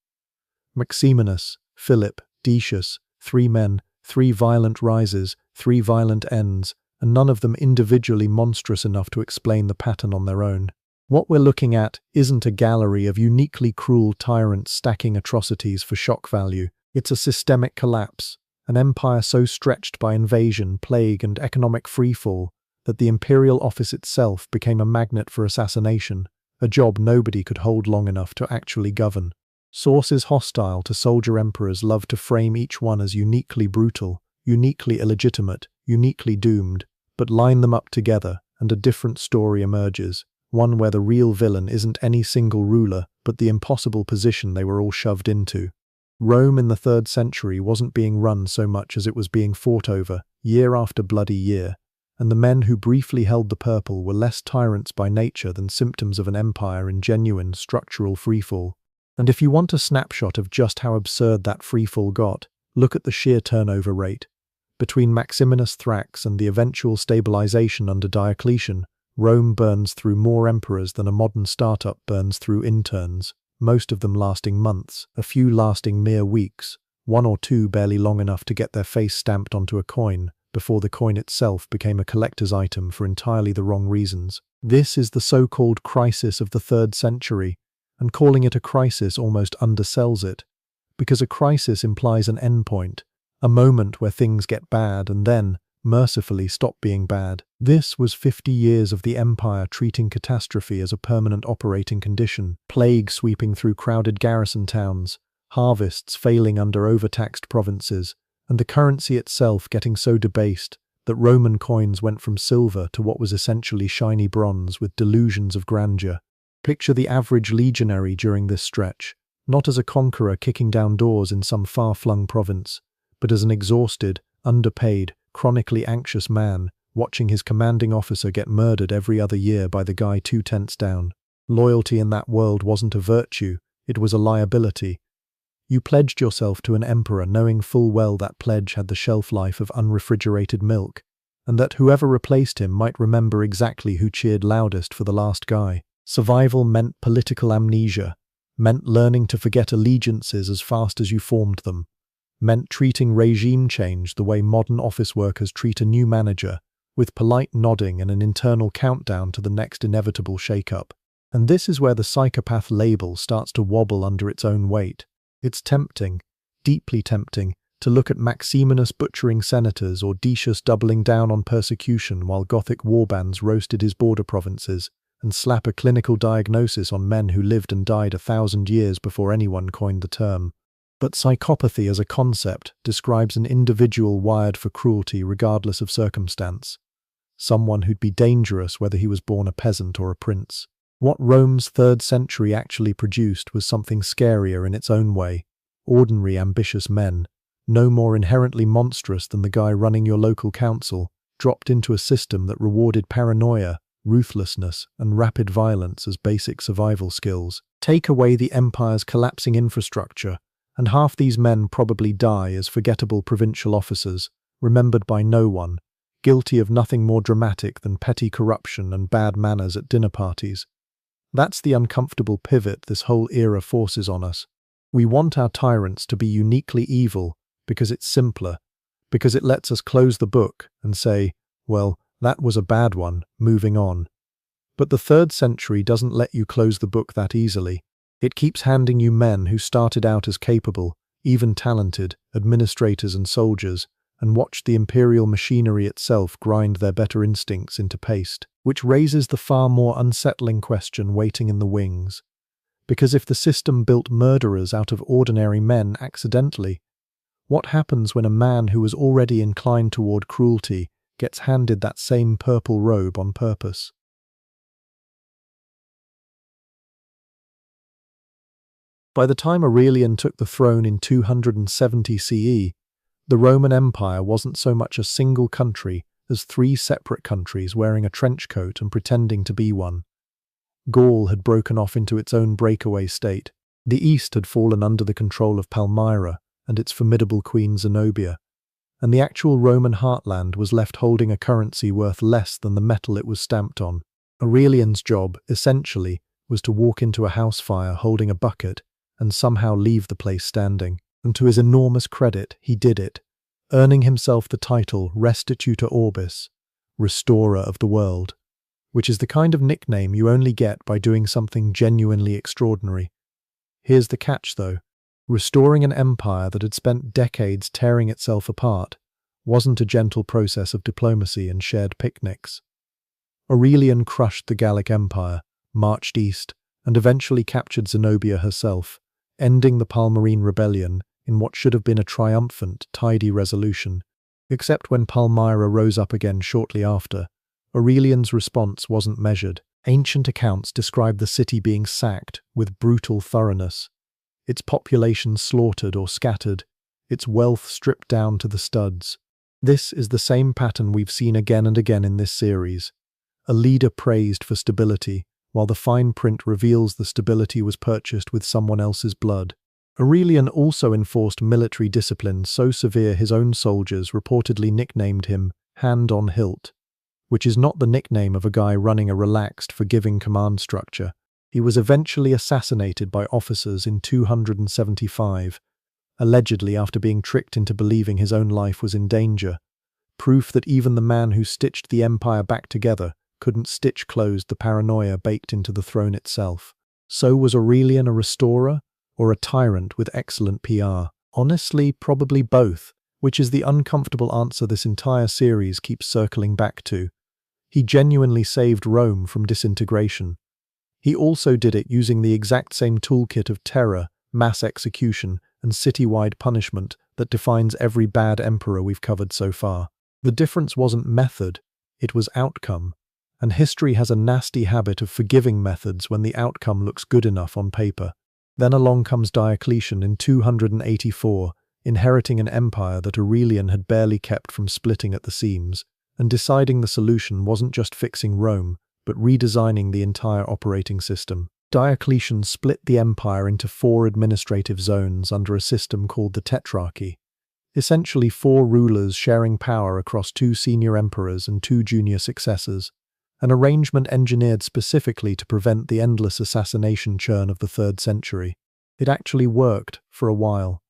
Speaker 1: Maximinus, Philip, Decius, 3 men, 3 violent rises, 3 violent ends, and none of them individually monstrous enough to explain the pattern on their own. What we're looking at isn't a gallery of uniquely cruel tyrants stacking atrocities for shock value. It's a systemic collapse, an empire so stretched by invasion, plague, and economic freefall that the imperial office itself became a magnet for assassination, a job nobody could hold long enough to actually govern. Sources hostile to soldier emperors love to frame each one as uniquely brutal, uniquely illegitimate, uniquely doomed, but line them up together and a different story emerges, one where the real villain isn't any single ruler but the impossible position they were all shoved into. Rome in the 3rd century wasn't being run so much as it was being fought over, year after bloody year, and the men who briefly held the purple were less tyrants by nature than symptoms of an empire in genuine structural freefall. And if you want a snapshot of just how absurd that freefall got, look at the sheer turnover rate. Between Maximinus Thrax and the eventual stabilization under Diocletian, Rome burns through more emperors than a modern startup burns through interns, most of them lasting months, a few lasting mere weeks, one or two barely long enough to get their face stamped onto a coin, before the coin itself became a collector's item for entirely the wrong reasons. This is the so-called crisis of the 3rd century, and calling it a crisis almost undersells it, because a crisis implies an endpoint, a moment where things get bad and then, mercifully, stop being bad. This was 50 years of the empire treating catastrophe as a permanent operating condition, plague sweeping through crowded garrison towns, harvests failing under overtaxed provinces, and the currency itself getting so debased that Roman coins went from silver to what was essentially shiny bronze with delusions of grandeur. Picture the average legionary during this stretch, not as a conqueror kicking down doors in some far-flung province, but as an exhausted, underpaid, chronically anxious man, watching his commanding officer get murdered every other year by the guy 2 tents down. Loyalty in that world wasn't a virtue, it was a liability. You pledged yourself to an emperor knowing full well that pledge had the shelf life of unrefrigerated milk, and that whoever replaced him might remember exactly who cheered loudest for the last guy. Survival meant political amnesia, meant learning to forget allegiances as fast as you formed them, meant treating regime change the way modern office workers treat a new manager, with polite nodding and an internal countdown to the next inevitable shake-up. And this is where the psychopath label starts to wobble under its own weight. It's tempting, deeply tempting, to look at Maximinus butchering senators or Decius doubling down on persecution while Gothic warbands roasted his border provinces, and slap a clinical diagnosis on men who lived and died 1,000 years before anyone coined the term. But psychopathy as a concept describes an individual wired for cruelty regardless of circumstance. Someone who'd be dangerous whether he was born a peasant or a prince. What Rome's 3rd century actually produced was something scarier in its own way. Ordinary ambitious men, no more inherently monstrous than the guy running your local council, dropped into a system that rewarded paranoia, ruthlessness, and rapid violence as basic survival skills. Take away the empire's collapsing infrastructure, and half these men probably die as forgettable provincial officers, remembered by no one, guilty of nothing more dramatic than petty corruption and bad manners at dinner parties. That's the uncomfortable pivot this whole era forces on us. We want our tyrants to be uniquely evil because it's simpler, because it lets us close the book and say, well, that was a bad one, moving on. But the 3rd century doesn't let you close the book that easily. It keeps handing you men who started out as capable, even talented, administrators and soldiers, and watched the imperial machinery itself grind their better instincts into paste, which raises the far more unsettling question waiting in the wings. Because if the system built murderers out of ordinary men accidentally, what happens when a man who was already inclined toward cruelty gets handed that same purple robe on purpose? By the time Aurelian took the throne in 270 CE, the Roman Empire wasn't so much a single country as 3 separate countries wearing a trench coat and pretending to be one. Gaul had broken off into its own breakaway state. The East had fallen under the control of Palmyra and its formidable queen Zenobia, and the actual Roman heartland was left holding a currency worth less than the metal it was stamped on. Aurelian's job, essentially, was to walk into a house fire holding a bucket and somehow leave the place standing. And to his enormous credit, he did it, earning himself the title Restitutor Orbis, restorer of the world, which is the kind of nickname you only get by doing something genuinely extraordinary. Here's the catch, though. Restoring an empire that had spent decades tearing itself apart wasn't a gentle process of diplomacy and shared picnics. Aurelian crushed the Gallic Empire, marched east, and eventually captured Zenobia herself, ending the Palmyrene rebellion in what should have been a triumphant, tidy resolution. Except when Palmyra rose up again shortly after, Aurelian's response wasn't measured. Ancient accounts describe the city being sacked with brutal thoroughness, its population slaughtered or scattered, its wealth stripped down to the studs. This is the same pattern we've seen again and again in this series. A leader praised for stability, while the fine print reveals the stability was purchased with someone else's blood. Aurelian also enforced military discipline so severe his own soldiers reportedly nicknamed him Hand on Hilt, which is not the nickname of a guy running a relaxed, forgiving command structure. He was eventually assassinated by officers in 275, allegedly after being tricked into believing his own life was in danger, proof that even the man who stitched the empire back together couldn't stitch closed the paranoia baked into the throne itself. So was Aurelian a restorer, or a tyrant with excellent PR? Honestly, probably both, which is the uncomfortable answer this entire series keeps circling back to. He genuinely saved Rome from disintegration. He also did it using the exact same toolkit of terror, mass execution, and citywide punishment that defines every bad emperor we've covered so far. The difference wasn't method, it was outcome. And history has a nasty habit of forgiving methods when the outcome looks good enough on paper. Then along comes Diocletian in 284, inheriting an empire that Aurelian had barely kept from splitting at the seams, and deciding the solution wasn't just fixing Rome, but redesigning the entire operating system. Diocletian split the empire into 4 administrative zones under a system called the Tetrarchy, essentially 4 rulers sharing power across 2 senior emperors and 2 junior successors, an arrangement engineered specifically to prevent the endless assassination churn of the 3rd century. It actually worked, for a while,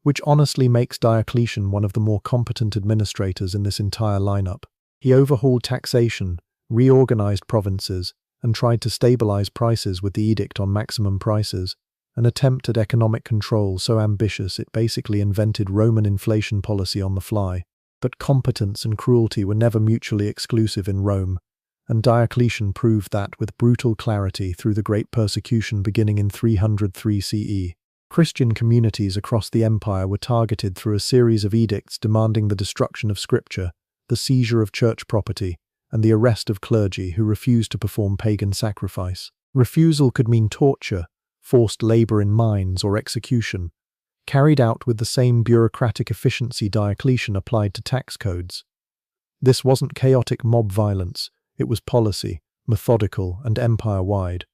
Speaker 1: which honestly makes Diocletian one of the more competent administrators in this entire lineup. He overhauled taxation, reorganized provinces, and tried to stabilize prices with the Edict on Maximum Prices, an attempt at economic control so ambitious it basically invented Roman inflation policy on the fly. But competence and cruelty were never mutually exclusive in Rome, and Diocletian proved that with brutal clarity through the Great Persecution beginning in 303 CE. Christian communities across the empire were targeted through a series of edicts demanding the destruction of scripture, the seizure of church property, and the arrest of clergy who refused to perform pagan sacrifice. Refusal could mean torture, forced labor in mines, or execution, carried out with the same bureaucratic efficiency Diocletian applied to tax codes. This wasn't chaotic mob violence, it was policy, methodical and empire-wide,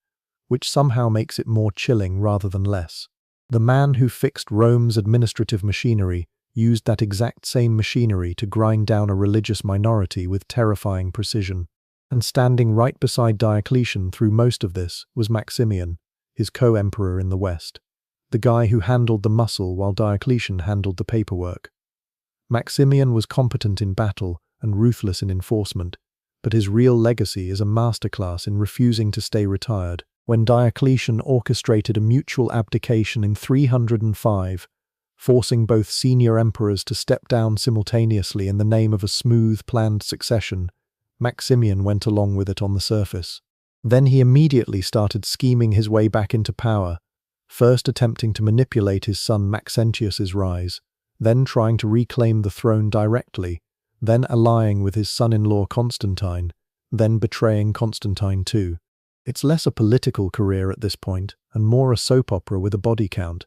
Speaker 1: which somehow makes it more chilling rather than less. The man who fixed Rome's administrative machinery used that exact same machinery to grind down a religious minority with terrifying precision. And standing right beside Diocletian through most of this was Maximian, his co-emperor in the West, the guy who handled the muscle while Diocletian handled the paperwork. Maximian was competent in battle and ruthless in enforcement, but his real legacy is a masterclass in refusing to stay retired. When Diocletian orchestrated a mutual abdication in 305, forcing both senior emperors to step down simultaneously in the name of a smooth, planned succession, Maximian went along with it on the surface. Then he immediately started scheming his way back into power, first attempting to manipulate his son Maxentius's rise, then trying to reclaim the throne directly, then allying with his son-in-law Constantine, then betraying Constantine too. It's less a political career at this point, and more a soap opera with a body count.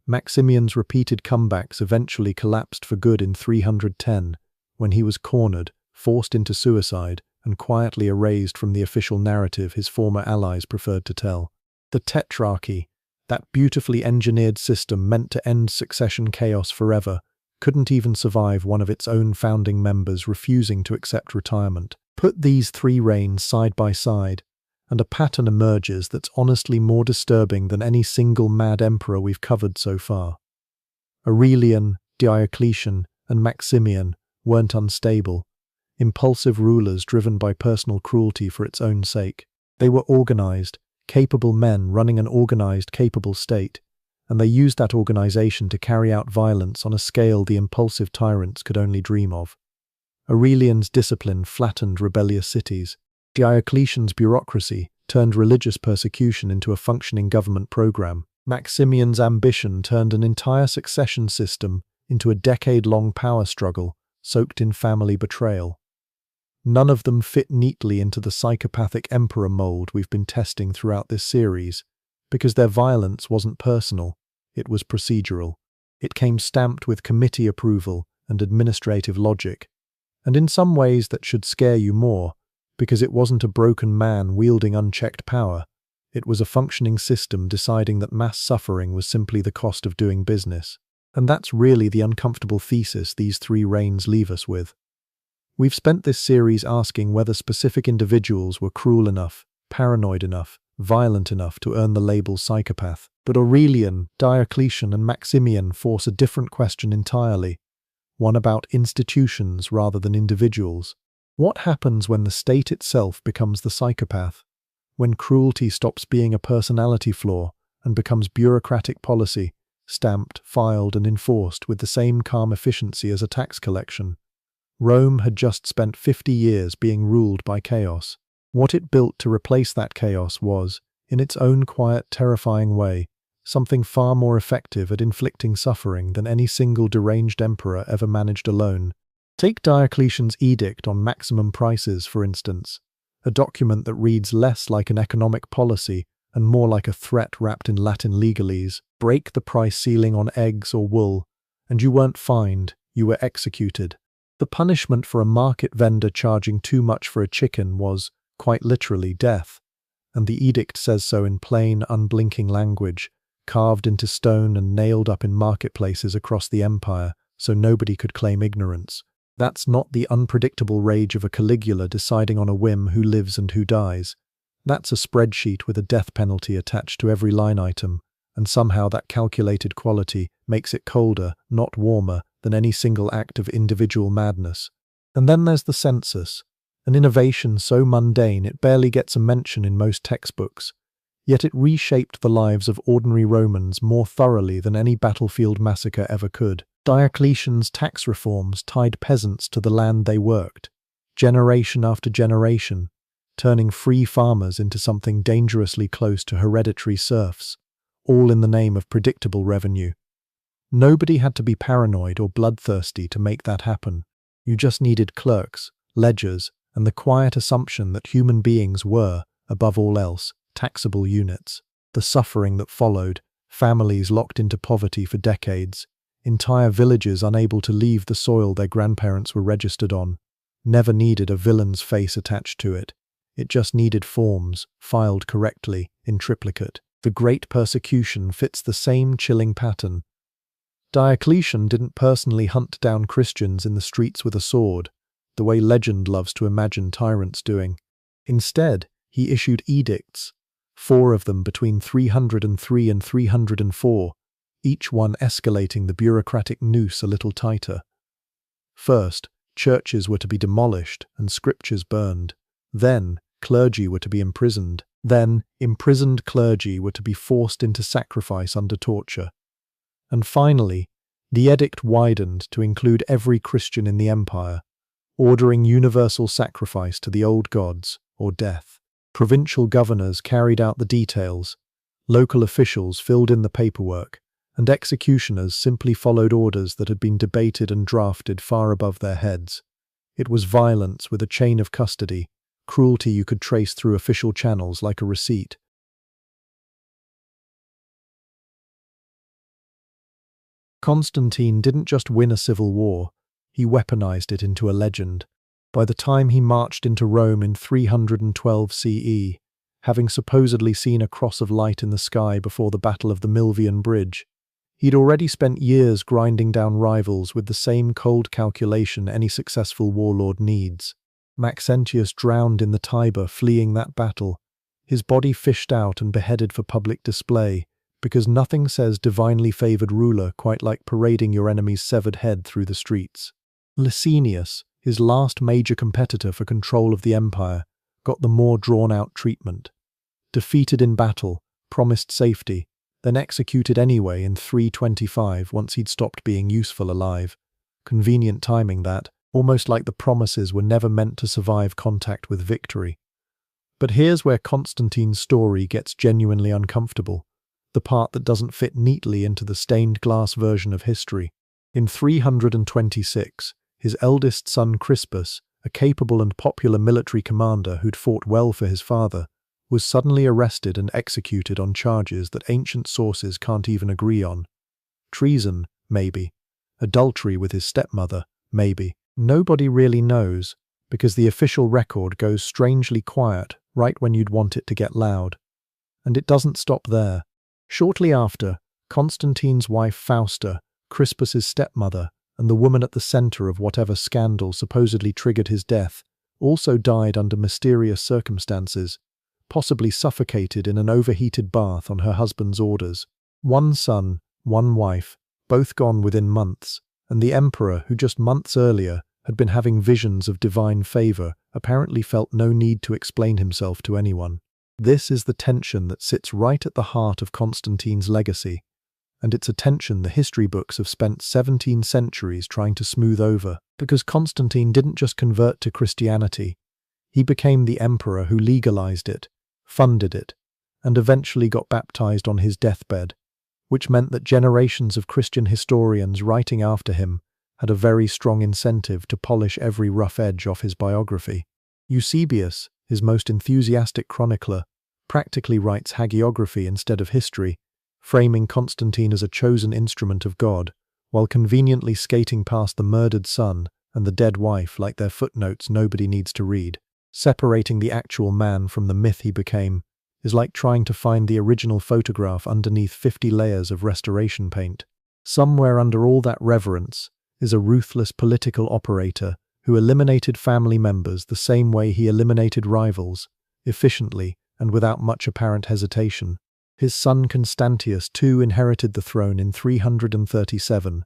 Speaker 1: Maximian's repeated comebacks eventually collapsed for good in 310, when he was cornered, forced into suicide, and quietly erased from the official narrative his former allies preferred to tell. The Tetrarchy, that beautifully engineered system meant to end succession chaos forever, couldn't even survive one of its own founding members refusing to accept retirement. Put these 3 reigns side by side, and a pattern emerges that's honestly more disturbing than any single mad emperor we've covered so far. Aurelian, Diocletian, and Maximian weren't unstable. impulsive rulers driven by personal cruelty for its own sake. They were organized, capable men running an organized, capable state, and they used that organization to carry out violence on a scale the impulsive tyrants could only dream of. Aurelian's discipline flattened rebellious cities. Diocletian's bureaucracy turned religious persecution into a functioning government program. Maximian's ambition turned an entire succession system into a decade-long power struggle soaked in family betrayal. None of them fit neatly into the psychopathic emperor mold we've been testing throughout this series, because their violence wasn't personal, it was procedural. It came stamped with committee approval and administrative logic, and in some ways that should scare you more, because it wasn't a broken man wielding unchecked power. It was a functioning system deciding that mass suffering was simply the cost of doing business. And that's really the uncomfortable thesis these three reigns leave us with. We've spent this series asking whether specific individuals were cruel enough, paranoid enough, violent enough to earn the label psychopath. But Aurelian, Diocletian, and Maximian force a different question entirely, one about institutions rather than individuals. What happens when the state itself becomes the psychopath? When cruelty stops being a personality flaw and becomes bureaucratic policy, stamped, filed, and enforced with the same calm efficiency as a tax collection? Rome had just spent 50 years being ruled by chaos. What it built to replace that chaos was, in its own quiet, terrifying way, something far more effective at inflicting suffering than any single deranged emperor ever managed alone. Take Diocletian's edict on maximum prices, for instance, a document that reads less like an economic policy and more like a threat wrapped in Latin legalese. Break the price ceiling on eggs or wool, and you weren't fined, you were executed. The punishment for a market vendor charging too much for a chicken was, quite literally, death, and the edict says so in plain, unblinking language, carved into stone and nailed up in marketplaces across the empire, so nobody could claim ignorance. That's not the unpredictable rage of a Caligula deciding on a whim who lives and who dies. That's a spreadsheet with a death penalty attached to every line item, and somehow that calculated quality makes it colder, not warmer, than any single act of individual madness. And then there's the census, an innovation so mundane it barely gets a mention in most textbooks, yet it reshaped the lives of ordinary Romans more thoroughly than any battlefield massacre ever could. Diocletian's tax reforms tied peasants to the land they worked, generation after generation, turning free farmers into something dangerously close to hereditary serfs, all in the name of predictable revenue. Nobody had to be paranoid or bloodthirsty to make that happen. You just needed clerks, ledgers, and the quiet assumption that human beings were, above all else, taxable units. The suffering that followed, families locked into poverty for decades, entire villages unable to leave the soil their grandparents were registered on, never needed a villain's face attached to it. It just needed forms, filed correctly, in triplicate. The Great Persecution fits the same chilling pattern. Diocletian didn't personally hunt down Christians in the streets with a sword, the way legend loves to imagine tyrants doing. Instead, he issued edicts, 4 of them between 303 and 304, each one escalating the bureaucratic noose a little tighter. First, churches were to be demolished and scriptures burned. Then, clergy were to be imprisoned. Then, imprisoned clergy were to be forced into sacrifice under torture. And finally, the edict widened to include every Christian in the empire, ordering universal sacrifice to the old gods, or death. Provincial governors carried out the details, local officials filled in the paperwork, and executioners simply followed orders that had been debated and drafted far above their heads. It was violence with a chain of custody, cruelty you could trace through official channels like a receipt. Constantine didn't just win a civil war, he weaponized it into a legend. By the time he marched into Rome in 312 CE, having supposedly seen a cross of light in the sky before the Battle of the Milvian Bridge, he'd already spent years grinding down rivals with the same cold calculation any successful warlord needs. Maxentius drowned in the Tiber fleeing that battle, his body fished out and beheaded for public display, because nothing says divinely favored ruler quite like parading your enemy's severed head through the streets. Licinius, his last major competitor for control of the empire, got the more drawn-out treatment. Defeated in battle, promised safety, then executed anyway in 325 once he'd stopped being useful alive. Convenient timing that, almost like the promises were never meant to survive contact with victory. But here's where Constantine's story gets genuinely uncomfortable, the part that doesn't fit neatly into the stained glass version of history. In 326, his eldest son Crispus, a capable and popular military commander who'd fought well for his father, was suddenly arrested and executed on charges that ancient sources can't even agree on. Treason, maybe. Adultery with his stepmother, maybe. Nobody really knows, because the official record goes strangely quiet right when you'd want it to get loud. And it doesn't stop there. Shortly after, Constantine's wife Fausta, Crispus's stepmother, and the woman at the center of whatever scandal supposedly triggered his death, also died under mysterious circumstances, possibly suffocated in an overheated bath on her husband's orders. One son, one wife, both gone within months, and the emperor, who just months earlier had been having visions of divine favor, apparently felt no need to explain himself to anyone. This is the tension that sits right at the heart of Constantine's legacy, and it's a tension the history books have spent 17 centuries trying to smooth over, because Constantine didn't just convert to Christianity, he became the emperor who legalized it, funded it, and eventually got baptized on his deathbed, which meant that generations of Christian historians writing after him had a very strong incentive to polish every rough edge off his biography. Eusebius, his most enthusiastic chronicler, practically writes hagiography instead of history, framing Constantine as a chosen instrument of God, while conveniently skating past the murdered son and the dead wife like they're footnotes nobody needs to read. Separating the actual man from the myth he became is like trying to find the original photograph underneath 50 layers of restoration paint. Somewhere under all that reverence is a ruthless political operator who eliminated family members the same way he eliminated rivals, efficiently and without much apparent hesitation. His son Constantius too inherited the throne in 337,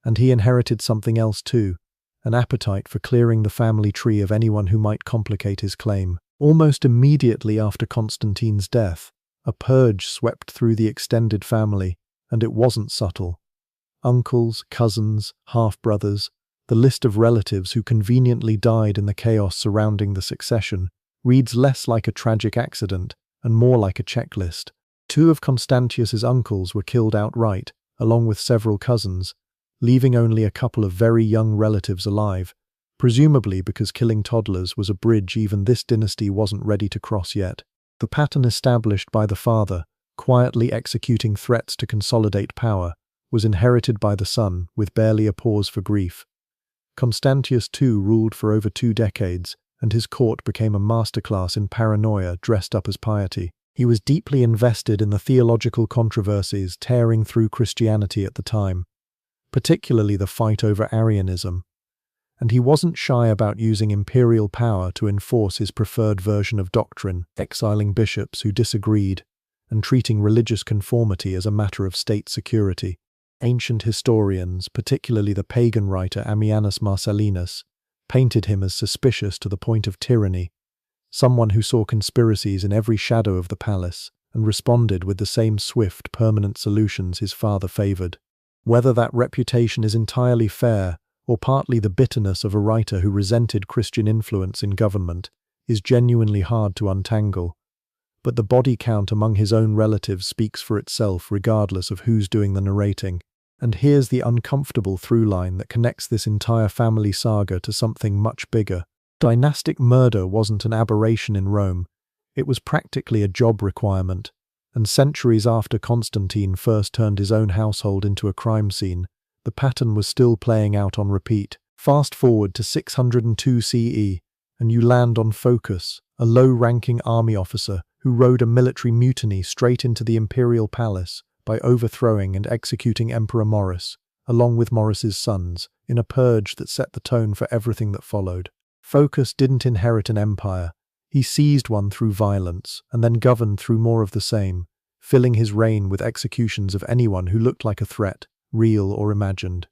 Speaker 1: and he inherited something else too, an appetite for clearing the family tree of anyone who might complicate his claim. Almost immediately after Constantine's death, a purge swept through the extended family, and it wasn't subtle. Uncles, cousins, half-brothers, the list of relatives who conveniently died in the chaos surrounding the succession reads less like a tragic accident and more like a checklist. 2 of Constantius's uncles were killed outright, along with several cousins, leaving only a couple of very young relatives alive, presumably because killing toddlers was a bridge even this dynasty wasn't ready to cross yet. The pattern established by the father, quietly executing threats to consolidate power, was inherited by the son with barely a pause for grief. Constantius too ruled for over 2 decades, and his court became a masterclass in paranoia dressed up as piety. He was deeply invested in the theological controversies tearing through Christianity at the time, particularly the fight over Arianism, and he wasn't shy about using imperial power to enforce his preferred version of doctrine, exiling bishops who disagreed and treating religious conformity as a matter of state security. Ancient historians, particularly the pagan writer Ammianus Marcellinus, painted him as suspicious to the point of tyranny, someone who saw conspiracies in every shadow of the palace and responded with the same swift, permanent solutions his father favored. Whether that reputation is entirely fair or partly the bitterness of a writer who resented Christian influence in government is genuinely hard to untangle, but the body count among his own relatives speaks for itself regardless of who's doing the narrating. And here's the uncomfortable through line that connects this entire family saga to something much bigger. Dynastic murder wasn't an aberration in Rome, it was practically a job requirement, and centuries after Constantine first turned his own household into a crime scene, the pattern was still playing out on repeat. Fast forward to 602 CE, and you land on Phocas, a low-ranking army officer who rode a military mutiny straight into the imperial palace by overthrowing and executing Emperor Maurus, along with Maurus's sons, in a purge that set the tone for everything that followed. Phocas didn't inherit an empire. He seized one through violence, and then governed through more of the same, filling his reign with executions of anyone who looked like a threat, real or imagined.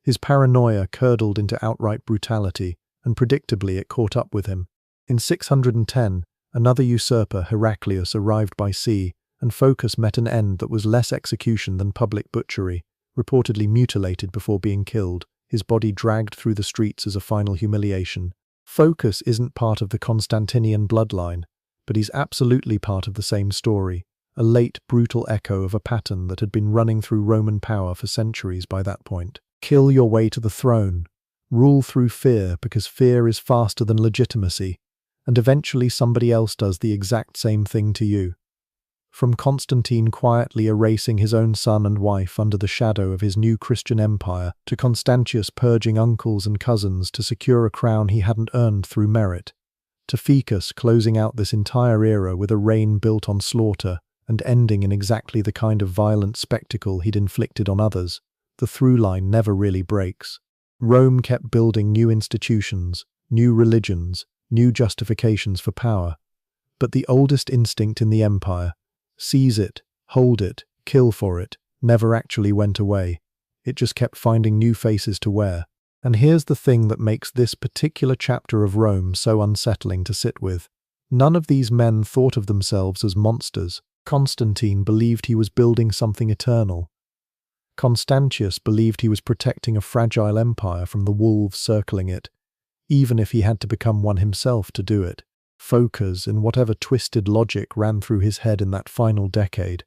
Speaker 1: His paranoia curdled into outright brutality, and predictably it caught up with him. In 610, another usurper, Heraclius, arrived by sea, and Phocas met an end that was less execution than public butchery, reportedly mutilated before being killed, his body dragged through the streets as a final humiliation. Phocas isn't part of the Constantinian bloodline, but he's absolutely part of the same story, a late, brutal echo of a pattern that had been running through Roman power for centuries by that point. Kill your way to the throne. Rule through fear, because fear is faster than legitimacy, and eventually somebody else does the exact same thing to you. From Constantine quietly erasing his own son and wife under the shadow of his new Christian empire, to Constantius purging uncles and cousins to secure a crown he hadn't earned through merit, to Phocas closing out this entire era with a reign built on slaughter and ending in exactly the kind of violent spectacle he'd inflicted on others, the through line never really breaks. Rome kept building new institutions, new religions, new justifications for power, but the oldest instinct in the empire, seize it, hold it, kill for it, never actually went away. It just kept finding new faces to wear. And here's the thing that makes this particular chapter of Rome so unsettling to sit with. None of these men thought of themselves as monsters. Constantine believed he was building something eternal. Constantius believed he was protecting a fragile empire from the wolves circling it, even if he had to become one himself to do it. Phocas, in whatever twisted logic ran through his head in that final decade,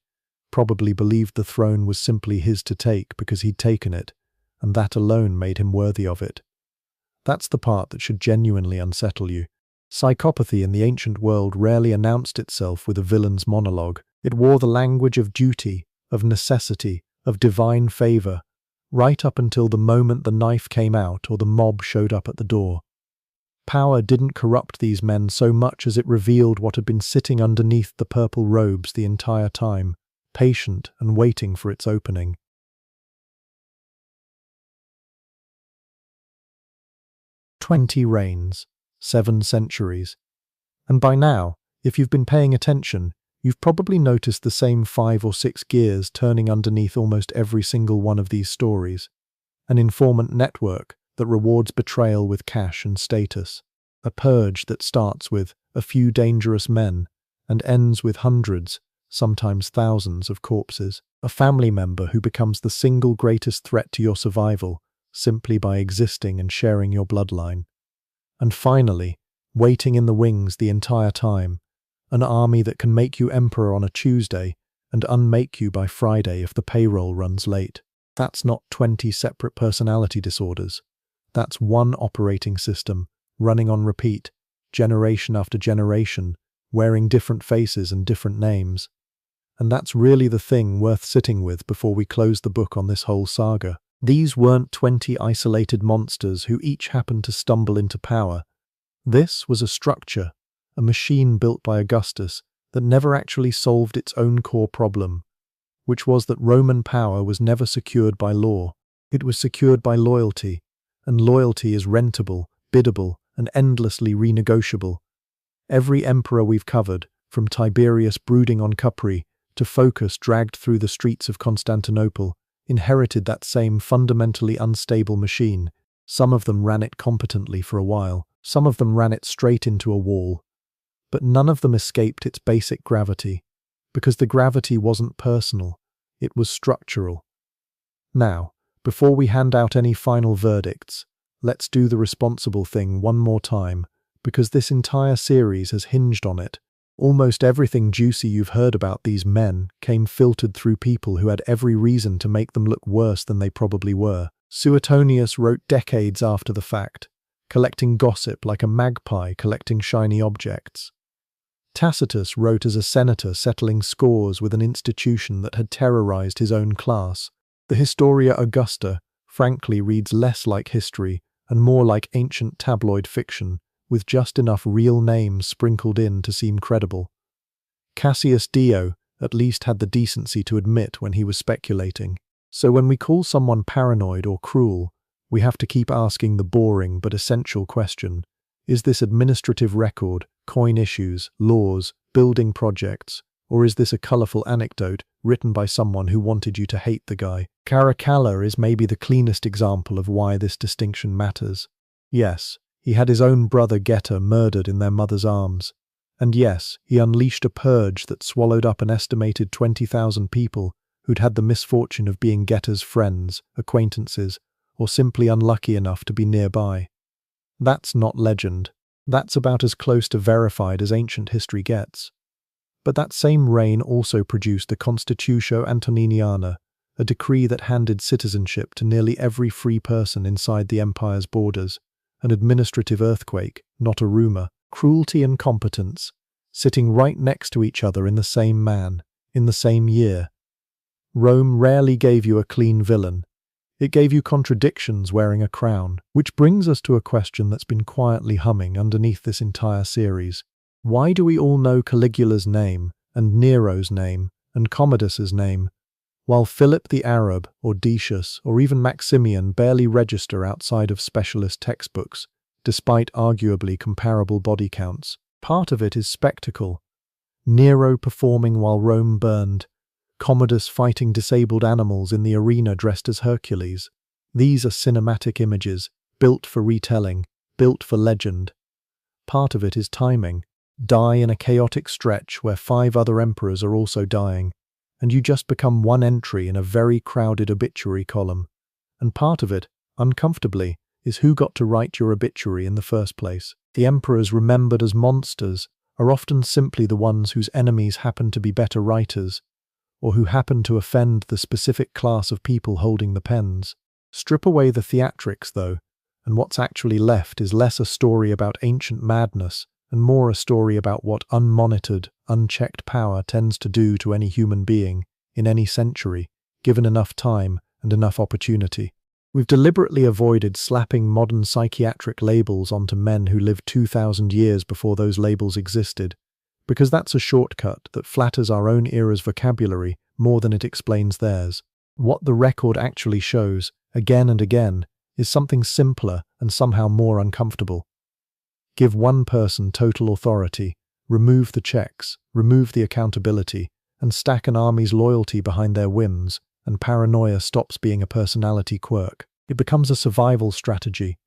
Speaker 1: probably believed the throne was simply his to take because he'd taken it, and that alone made him worthy of it. That's the part that should genuinely unsettle you. Psychopathy in the ancient world rarely announced itself with a villain's monologue. It wore the language of duty, of necessity, of divine favor, right up until the moment the knife came out or the mob showed up at the door. Power didn't corrupt these men so much as it revealed what had been sitting underneath the purple robes the entire time, patient and waiting for its opening. "20 reigns, 7 centuries. And by now, if you've been paying attention, you've probably noticed the same 5 or 6 gears turning underneath almost every single one of these stories. An informant network that rewards betrayal with cash and status. A purge that starts with a few dangerous men and ends with hundreds, sometimes thousands of corpses. A family member who becomes the single greatest threat to your survival simply by existing and sharing your bloodline. And finally, waiting in the wings the entire time, an army that can make you emperor on a Tuesday and unmake you by Friday if the payroll runs late. That's not 20 separate personality disorders. That's one operating system, running on repeat, generation after generation, wearing different faces and different names. And that's really the thing worth sitting with before we close the book on this whole saga. These weren't 20 isolated monsters who each happened to stumble into power. This was a structure, a machine built by Augustus that never actually solved its own core problem, which was that Roman power was never secured by law. It was secured by loyalty, and loyalty is rentable, biddable, and endlessly renegotiable. Every emperor we've covered, from Tiberius brooding on Capri to Phocas dragged through the streets of Constantinople, inherited that same fundamentally unstable machine. Some of them ran it competently for a while, some of them ran it straight into a wall, but none of them escaped its basic gravity, because the gravity wasn't personal, it was structural. Now, before we hand out any final verdicts, let's do the responsible thing one more time, because this entire series has hinged on it. Almost everything juicy you've heard about these men came filtered through people who had every reason to make them look worse than they probably were. Suetonius wrote decades after the fact, collecting gossip like a magpie collecting shiny objects. Tacitus wrote as a senator settling scores with an institution that had terrorized his own class. The Historia Augusta, frankly, reads less like history and more like ancient tabloid fiction, with just enough real names sprinkled in to seem credible. Cassius Dio at least had the decency to admit when he was speculating. So when we call someone paranoid or cruel, we have to keep asking the boring but essential question: is this administrative record, coin issues, laws, building projects, or is this a colourful anecdote written by someone who wanted you to hate the guy? Caracalla is maybe the cleanest example of why this distinction matters. Yes, He had his own brother Geta murdered in their mother's arms. And yes, he unleashed a purge that swallowed up an estimated 20,000 people who'd had the misfortune of being Geta's friends, acquaintances, or simply unlucky enough to be nearby. That's not legend. That's about as close to verified as ancient history gets. But that same reign also produced the Constitutio Antoniniana, a decree that handed citizenship to nearly every free person inside the empire's borders, an administrative earthquake, not a rumor, cruelty and competence, sitting right next to each other in the same man, in the same year. Rome rarely gave you a clean villain. It gave you contradictions wearing a crown, which brings us to a question that's been quietly humming underneath this entire series. Why do we all know Caligula's name, and Nero's name, and Commodus's name, while Philip the Arab, or Decius, or even Maximian barely register outside of specialist textbooks, despite arguably comparable body counts? Part of it is spectacle. Nero performing while Rome burned, Commodus fighting disabled animals in the arena dressed as Hercules. These are cinematic images, built for retelling, built for legend. Part of it is timing. Die in a chaotic stretch where 5 other emperors are also dying, and you just become one entry in a very crowded obituary column. And part of it, uncomfortably, is who got to write your obituary in the first place. The emperors remembered as monsters are often simply the ones whose enemies happen to be better writers, or who happen to offend the specific class of people holding the pens. Strip away the theatrics, though, and what's actually left is less a story about ancient madness and more a story about what unmonitored, unchecked power tends to do to any human being, in any century, given enough time and enough opportunity. We've deliberately avoided slapping modern psychiatric labels onto men who lived 2,000 years before those labels existed, because that's a shortcut that flatters our own era's vocabulary more than it explains theirs. What the record actually shows, again and again, is something simpler and somehow more uncomfortable. Give one person total authority, remove the checks, remove the accountability, and stack an army's loyalty behind their whims, and paranoia stops being a personality quirk. It becomes a survival strategy.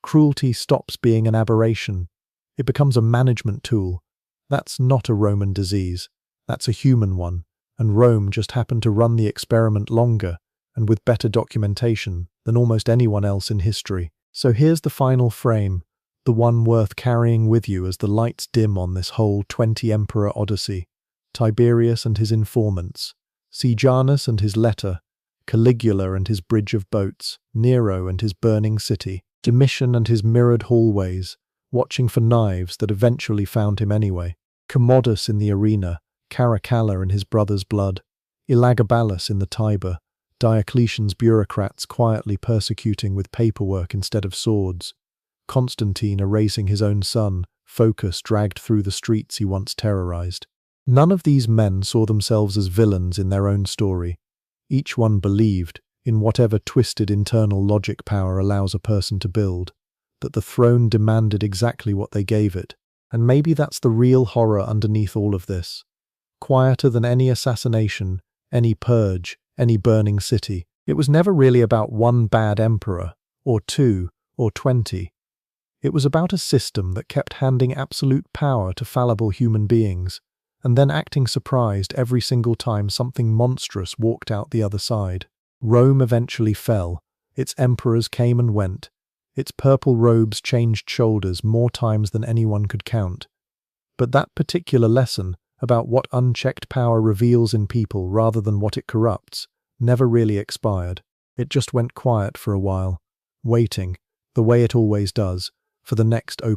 Speaker 1: Cruelty stops being an aberration. It becomes a management tool. That's not a Roman disease. That's a human one, and Rome just happened to run the experiment longer and with better documentation than almost anyone else in history. So here's the final frame, the one worth carrying with you as the lights dim on this whole 20-emperor odyssey. Tiberius and his informants, Sejanus and his letter, Caligula and his bridge of boats, Nero and his burning city, Domitian and his mirrored hallways, watching for knives that eventually found him anyway, Commodus in the arena, Caracalla in his brother's blood, Elagabalus in the Tiber, Diocletian's bureaucrats quietly persecuting with paperwork instead of swords, Constantine erasing his own son, Phocas dragged through the streets he once terrorized. None of these men saw themselves as villains in their own story. Each one believed, in whatever twisted internal logic power allows a person to build, that the throne demanded exactly what they gave it. And maybe that's the real horror underneath all of this. Quieter than any assassination, any purge, any burning city, it was never really about one bad emperor, or 2, or 20. It was about a system that kept handing absolute power to fallible human beings, and then acting surprised every single time something monstrous walked out the other side. Rome eventually fell. Its emperors came and went. Its purple robes changed shoulders more times than anyone could count. But that particular lesson about what unchecked power reveals in people rather than what it corrupts never really expired. It just went quiet for a while, waiting, the way it always does, for the next open